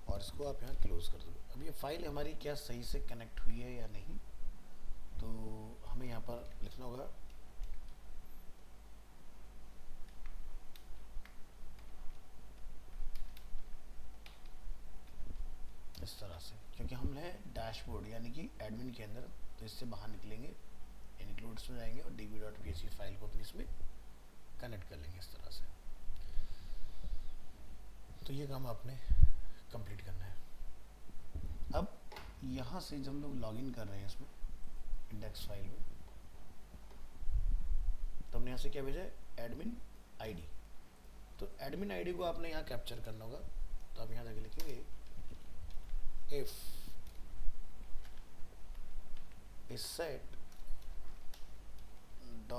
और इसको आप यहाँ क्लोज कर दो। अब ये फाइल हमारी क्या सही से कनेक्ट हुई है या नहीं, तो हमें यहाँ पर लिखना होगा इस तरह से, क्योंकि हम है डैशबोर्ड यानी कि एडमिन के अंदर, तो इससे बाहर निकलेंगे, इंक्लूड्स में जाएंगे और db.php फाइल को अपनी इसमें कनेक्ट कर लेंगे इस तरह से। तो ये काम आपने कंप्लीट करना है। अब यहाँ से जब हम लोग लॉगिन कर रहे हैं इसमें इंडेक्स फाइल में, तो हमने यहाँ से क्या भेजा है, एडमिन आईडी। तो एडमिन आईडी को आपने यहाँ कैप्चर करना होगा। तो आप यहाँ जाके लिखेंगे इफ इज सेट $_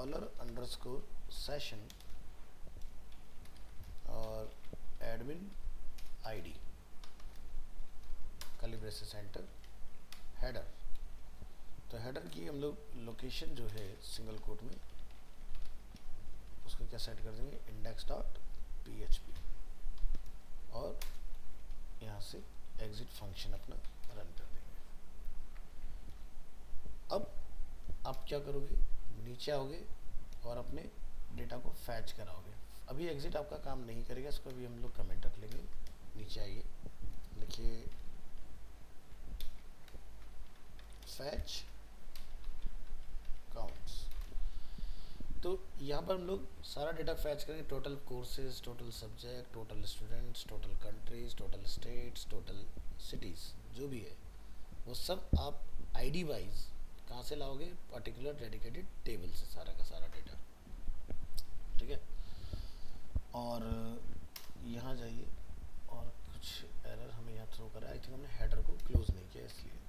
और admin ID curly braces enter header. तो हेडर की हम लोग लोकेशन जो है सिंगल कोट में उसको क्या सेट कर देंगे, index.php, और यहाँ से एग्जिट फंक्शन अपना रन कर देंगे। अब आप क्या करोगे, नीचे आओगे और अपने डेटा को फैच कराओगे। अभी एग्जिट आपका काम नहीं करेगा, इसको अभी हम लोग कमेंट रख लेंगे। नीचे आइए, लिखिए फैच काउंट्स। तो यहाँ पर हम लोग सारा डेटा फैच करेंगे, total courses, total subject, total students, total countries, total states, total cities, जो भी है वो सब आप आईडी वाइज कहाँ से लाओगे, पर्टिकुलर डेडिकेटेड टेबल से सारा का सारा डेटा। ठीक है, और यहाँ जाइए, और कुछ एरर हमें यहाँ थ्रो करा है, आई थिंक हमने हेडर को क्लोज नहीं किया इसलिए,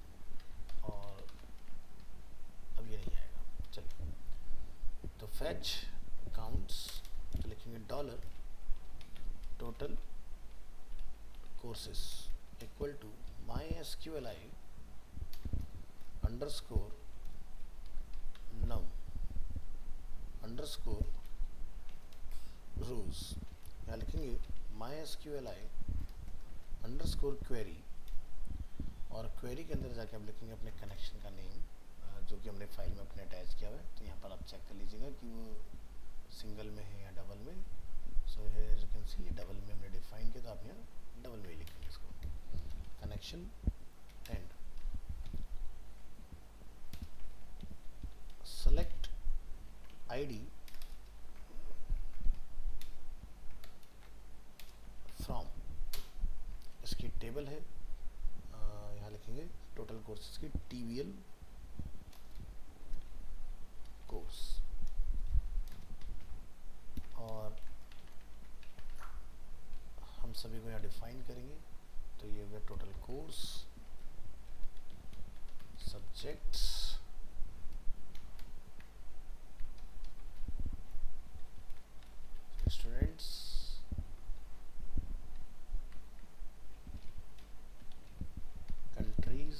और अब ये नहीं आएगा। चलिए, तो फैच काउंट्स, तो लिखेंगे dollar total courses equal to MySQLi underscore num underscore rows, यहाँ लिखेंगे mysqli अंडरस्कोर क्वेरी, और क्वेरी के अंदर जाके आप लिखेंगे अपने कनेक्शन का नेम जो कि हमने फाइल में अपने अटैच किया हुआ है। तो यहाँ पर आप चेक कर लीजिएगा कि वो सिंगल में है या डबल में। So as you can see ये डबल में हमने डिफाइन किया, तो आप यहाँ डबल में ही लिखेंगे इसको, connection and select ID from, इसकी टेबल है, यहाँ लिखेंगे टोटल कोर्सेज की TVL कोर्स, और हम सभी को यहाँ डिफाइन करेंगे। तो ये हो गया total course, subjects, students, countries,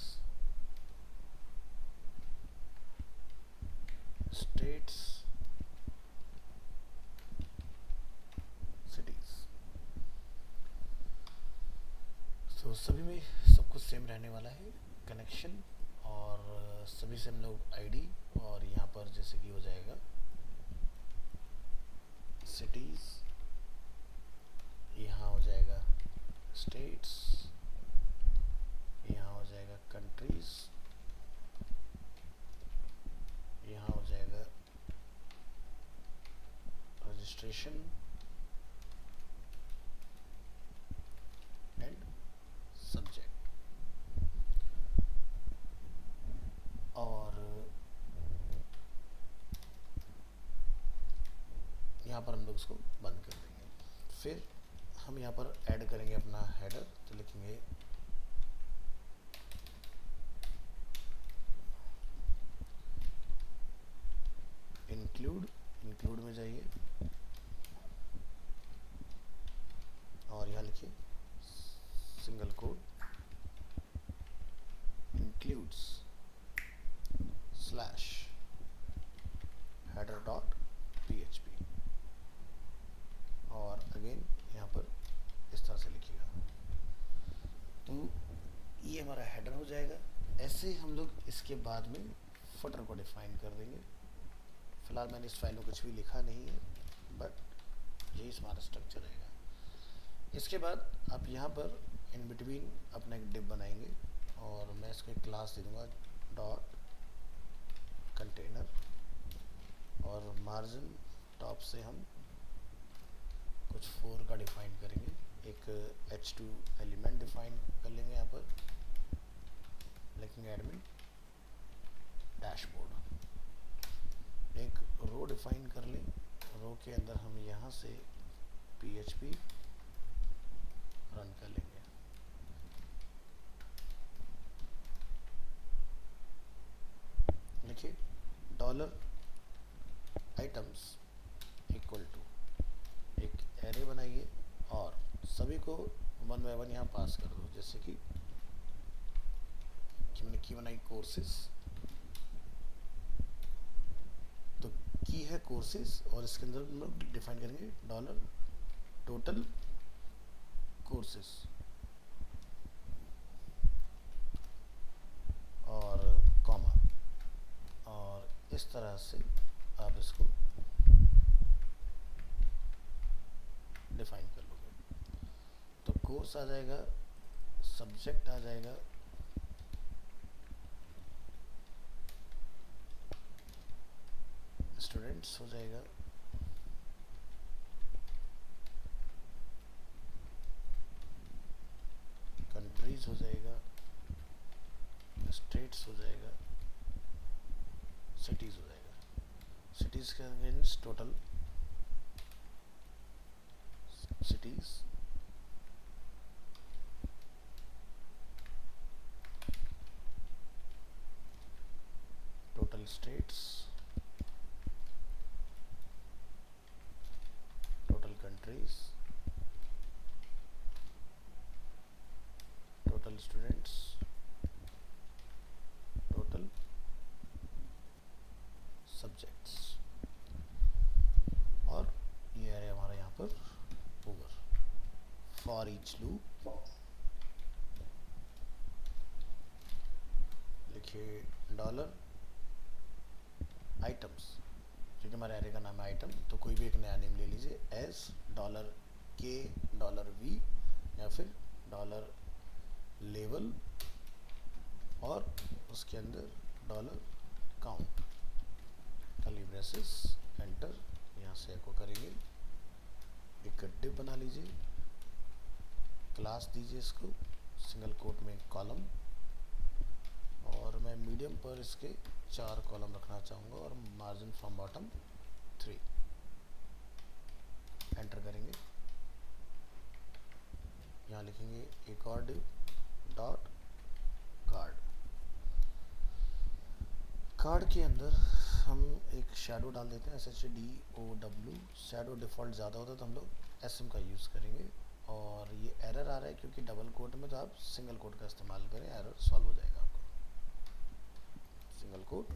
states, cities. तो सभी में सब कुछ सेम रहने वाला है, कनेक्शन, और सभी से हम लोग आईडी, और यहाँ पर जैसे कि हो जाएगा सिटीज, यहाँ हो जाएगा स्टेट्स, यहाँ हो जाएगा कंट्रीज, यहाँ हो जाएगा रजिस्ट्रेशन एंड सब्जेक्ट। और यहाँ पर हम लोग इसको बंद कर देंगे। फिर हम यहाँ पर ऐड करेंगे अपना हेडर, तो लिखेंगे इंक्लूड में जाइए और यहाँ लिखिए single code includes slash header dot PHP, और अगेन यहाँ पर इस तरह से लिखिएगा। तो ये हमारा हेडर हो जाएगा। ऐसे हम लोग इसके बाद में फुटर को डिफाइन कर देंगे। फिलहाल मैंने इस फाइल में कुछ भी लिखा नहीं है, बट यही हमारा स्ट्रक्चर रहेगा। इसके बाद आप यहाँ पर इन बिटवीन अपना एक डिव बनाएंगे, और मैं इसको एक क्लास दे दूँगा डॉट कंटेनर, और मार्जिन टॉप से हम कुछ 4 का डिफाइन करेंगे। एक H2 एलिमेंट डिफाइन कर लेंगे, यहाँ पर लिखेंगे एडमिन डैशबोर्ड। एक रो डिफाइन कर लें, रो के अंदर हम यहाँ से PHP रन कर लेंगे। लिखिए डॉलर आइटम्स इक्वल टू, एक एरे बनाइए और सभी को 1 बाय 1 यहाँ पास कर दो। जैसे कि हमने की बनाई कोर्सेज, तो की है कोर्सेज, और इसके अंदर हम लोग डिफाइन करेंगे डॉलर टोटल कोर्सेज, और कॉमा, और इस तरह से आप इसको डिफाइन कर लोगे। तो कोर्स आ जाएगा, सब्जेक्ट आ जाएगा, स्टूडेंट्स हो जाएगा, कंट्रीज हो जाएगा, स्टेट्स हो जाएगा, सिटीज हो जाएगा। सिटीज के against total cities, total states, total countries, total students, total for each loop लिखिए डॉलर आइटम्स, क्योंकि हमारे एरे का नाम है आइटम, तो कोई भी एक नया नेम ले लीजिए, एस डॉलर के डॉलर वी या फिर डॉलर लेवल और उसके अंदर dollar count, curly braces, enter. यहाँ से एको करेंगे, एक डिव बना लीजिए, क्लास दीजिए इसको, सिंगल कोट में कॉलम, और मैं मीडियम पर इसके 4 कॉलम रखना चाहूँगा और मार्जिन फ्रॉम बॉटम 3, एंटर करेंगे। यहाँ लिखेंगे एक और डिव डॉट कार्ड, कार्ड के अंदर हम एक शेडो डाल देते हैं, SHADOW, शेडो डिफ़ॉल्ट ज़्यादा होता है तो हम लोग SM का यूज़ करेंगे। और ये एरर आ रहा है क्योंकि डबल कोट में, तो आप सिंगल कोट का इस्तेमाल करें, एरर सॉल्व हो जाएगा आपका। Single quote,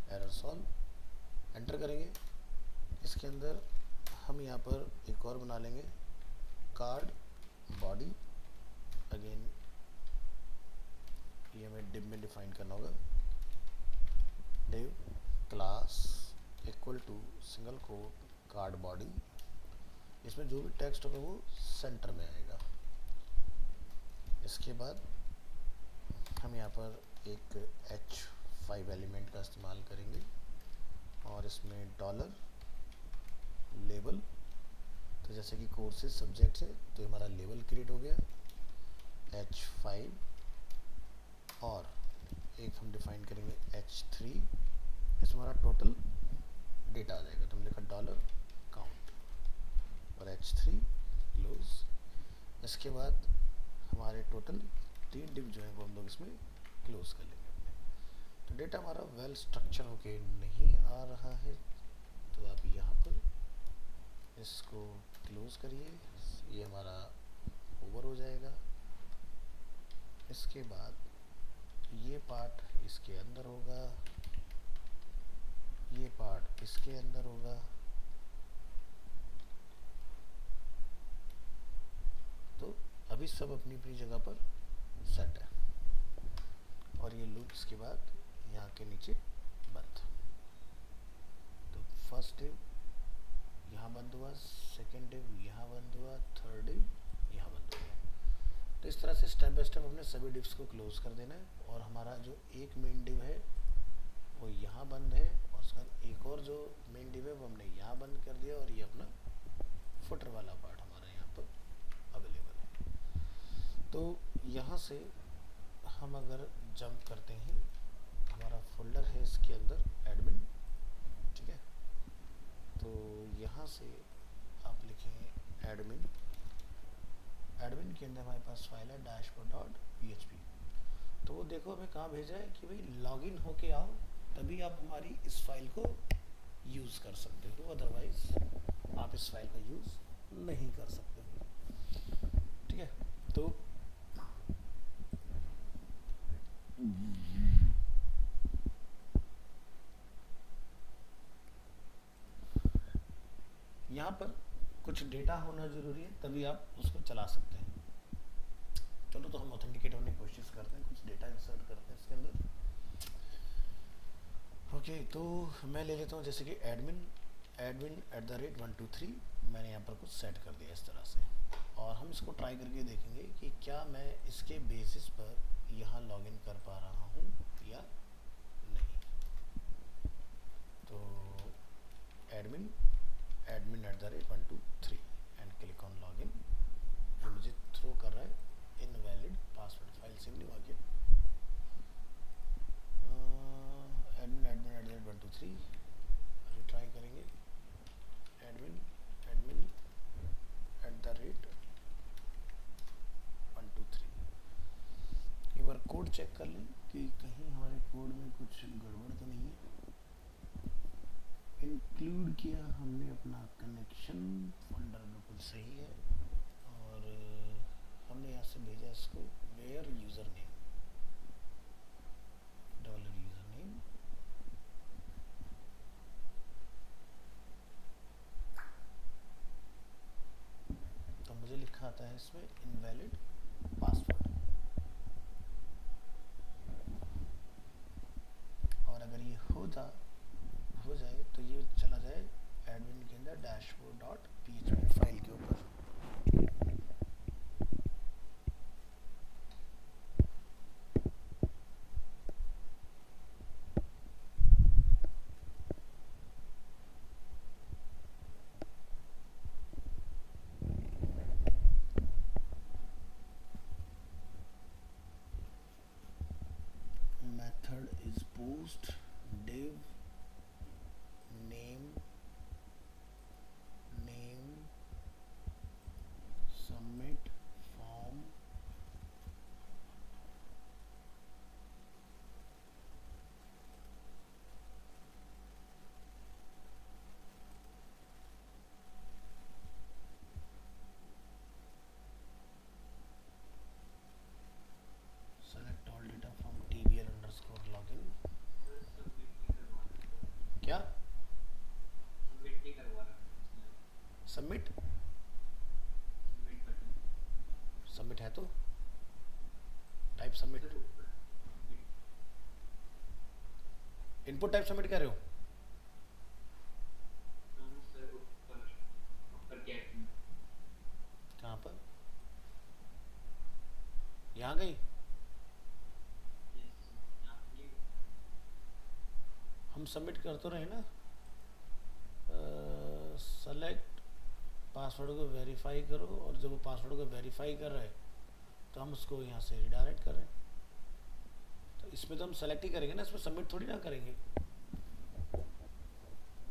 error solve, enter करेंगे। इसके अंदर हम यहाँ पर एक और बना लेंगे, कार्ड बॉडी, अगेन ये हमें डिव में डिफाइन करना होगा, div class equal to single quote card body, इसमें जो भी टेक्स्ट होगा वो सेंटर में आएगा। इसके बाद हम यहाँ पर एक H5 एलिमेंट का इस्तेमाल करेंगे और इसमें डॉलर लेवल, तो जैसे कि कोर्सेज सब्जेक्ट है तो हमारा लेवल क्रिएट हो गया H5, और एक हम डिफाइन करेंगे H3, इसमें हमारा टोटल डेटा आ जाएगा, तो हम लिखा डॉलर काउंट और H3 क्लोज। इसके बाद हमारे टोटल 3 डिव जो है वो हम लोग इसमें क्लोज कर लेंगे अपने। तो डेटा हमारा वेल स्ट्रक्चर होके नहीं आ रहा है, तो आप यहाँ पर इसको क्लोज करिए, ये हमारा ओवर हो जाएगा। इसके बाद ये पार्ट इसके अंदर होगा, ये पार्ट इसके अंदर होगा, तो अभी सब अपनी अपनी जगह पर सेट है। और ये लूप इसके बाद यहाँ के नीचे बंद, तो फर्स्ट डिव यहाँ बंद हुआ, सेकेंड डिव यहाँ बंद हुआ, थर्ड डिव यहाँ बंद हुआ। तो इस तरह से स्टेप बाय स्टेप हमने सभी डिव्स को क्लोज कर देना है। और हमारा जो एक मेन डिव है वो यहाँ बंद है, और उसका एक और जो मेन डिव है वो हमने यहाँ बंद कर दिया, और ये अपना फुटर वाला पार्ट हमारा यहाँ पर अवेलेबल है। तो यहाँ से हम अगर जंप करते हैं, हमारा फोल्डर है इसके अंदर एडमिन, ठीक है, तो यहाँ से आप लिखेंगे एडमिन, एडमिन के अंदर हमारे पास फाइल है dashboard.php। तो वो देखो हमें कहाँ भेजा है कि भाई लॉगिन होके आओ, तभी आप हमारी इस फाइल को यूज़ कर सकते हो, अदरवाइज आप इस फाइल का यूज़ नहीं कर सकते हो, ठीक है। तो यहाँ पर कुछ डेटा होना ज़रूरी है, तभी आप उसको चला सकते हैं। चलो तो हम ऑथेंटिकेट होने की कोशिश करते हैं, कुछ डेटा इंसर्ट करते हैं इसके अंदर। ओके, तो मैं ले लेता हूँ जैसे कि एडमिन @123, मैंने यहाँ पर कुछ सेट कर दिया इस तरह से, और हम इसको ट्राई करके देखेंगे कि क्या मैं इसके बेसिस पर यहाँ लॉगिन कर पा रहा हूँ या नहीं। तो admin @123 and click on login, जो मुझे थ्रो कर रहा है इनवैलिड पासवर्ड, फाइल सेव नहीं हुआ क्या। एडमिन @123, अभी ट्राई करेंगे एडमिन @123। एक बार कोड चेक कर लें कि कहीं हमारे कोड में कुछ गड़बड़ तो नहीं है। इंक्लूड किया हमने अपना कनेक्शन, फोल्डर बिल्कुल सही है, और हमने यहाँ से भेजा इसको where user name, dollar user name, तो मुझे लिखा आता है इसमें इनवैलिड पासवर्ड। और अगर ये हो जाए तो ये चला जाए एडमिन के अंदर dashboard.php फाइल के ऊपर। Method is post div name submit form select all data from tbl underscore login। क्या सबमिट सबमिट है तो type submit, input type submit कर रहे हो? कहाँ पर? यहाँ गई? हम सबमिट कर तो रहे ना। सेलेक्ट पासवर्ड को वेरीफाई करो, और जब वो पासवर्ड को वेरीफाई कर रहे हैं तो हम उसको यहाँ से रिडायरेक्ट कर रहे हैं। तो इसमें तो हम सेलेक्ट ही करेंगे ना, इसमें सबमिट थोड़ी ना करेंगे।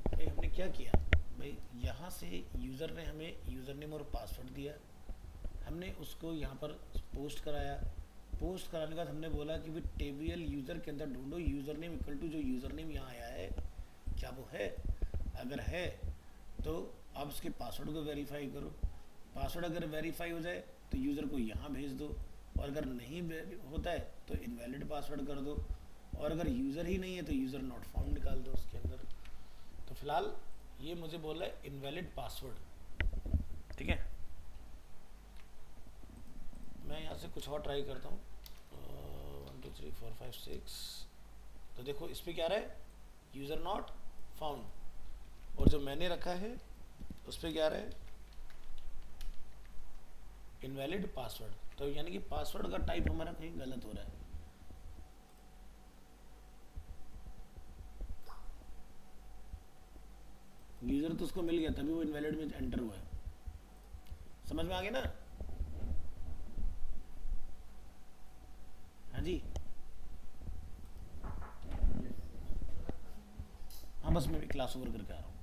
भाई हमने क्या किया भाई, यहाँ से यूज़र ने हमें यूज़र नेम और पासवर्ड दिया, हमने उसको यहाँ पर पोस्ट कराया। पोस्ट कराने के बाद हमने बोला कि भाई टेबल यूज़र के अंदर ढूंढो यूज़र नेम इक्वल टू जो यूज़र नेम यहाँ आया है क्या वो है, अगर है तो आप उसके पासवर्ड को वेरीफाई करो। पासवर्ड अगर वेरीफाई हो जाए तो यूज़र को यहाँ भेज दो, और अगर नहीं होता है तो इनवैलिड पासवर्ड कर दो, और अगर यूज़र ही नहीं है तो यूज़र नॉट फाउंड निकाल दो उसके अंदर। तो फिलहाल ये मुझे बोल रहा है इनवैलिड पासवर्ड, ठीक है। मैं यहाँ से कुछ और ट्राई करता हूँ। 1 2 3 4 5 6, तो देखो इस पर क्या रहा है, यूज़र नॉट फाउंड, और जो मैंने रखा है उस पर क्या रहा है, इनवैलिड पासवर्ड। तो यानी कि पासवर्ड का टाइप हमारा कहीं गलत हो रहा है। यूज़र तो उसको मिल गया तभी वो इनवैलिड में एंटर हुआ है। समझ में आ गया ना? हाँ जी, हाँ बस मैं भी क्लास ओवर करके आ रहा हूँ।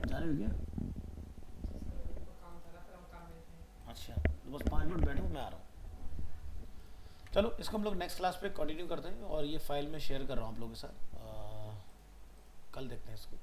जा रहे हो क्या? अच्छा तो बस 5 मिनट बैठो, मैं आ रहा हूँ। चलो इसको हम लोग नेक्स्ट क्लास पे कंटिन्यू करते हैं, और ये फाइल मैं शेयर कर रहा हूँ आप लोगों के साथ। कल देखते हैं इसको।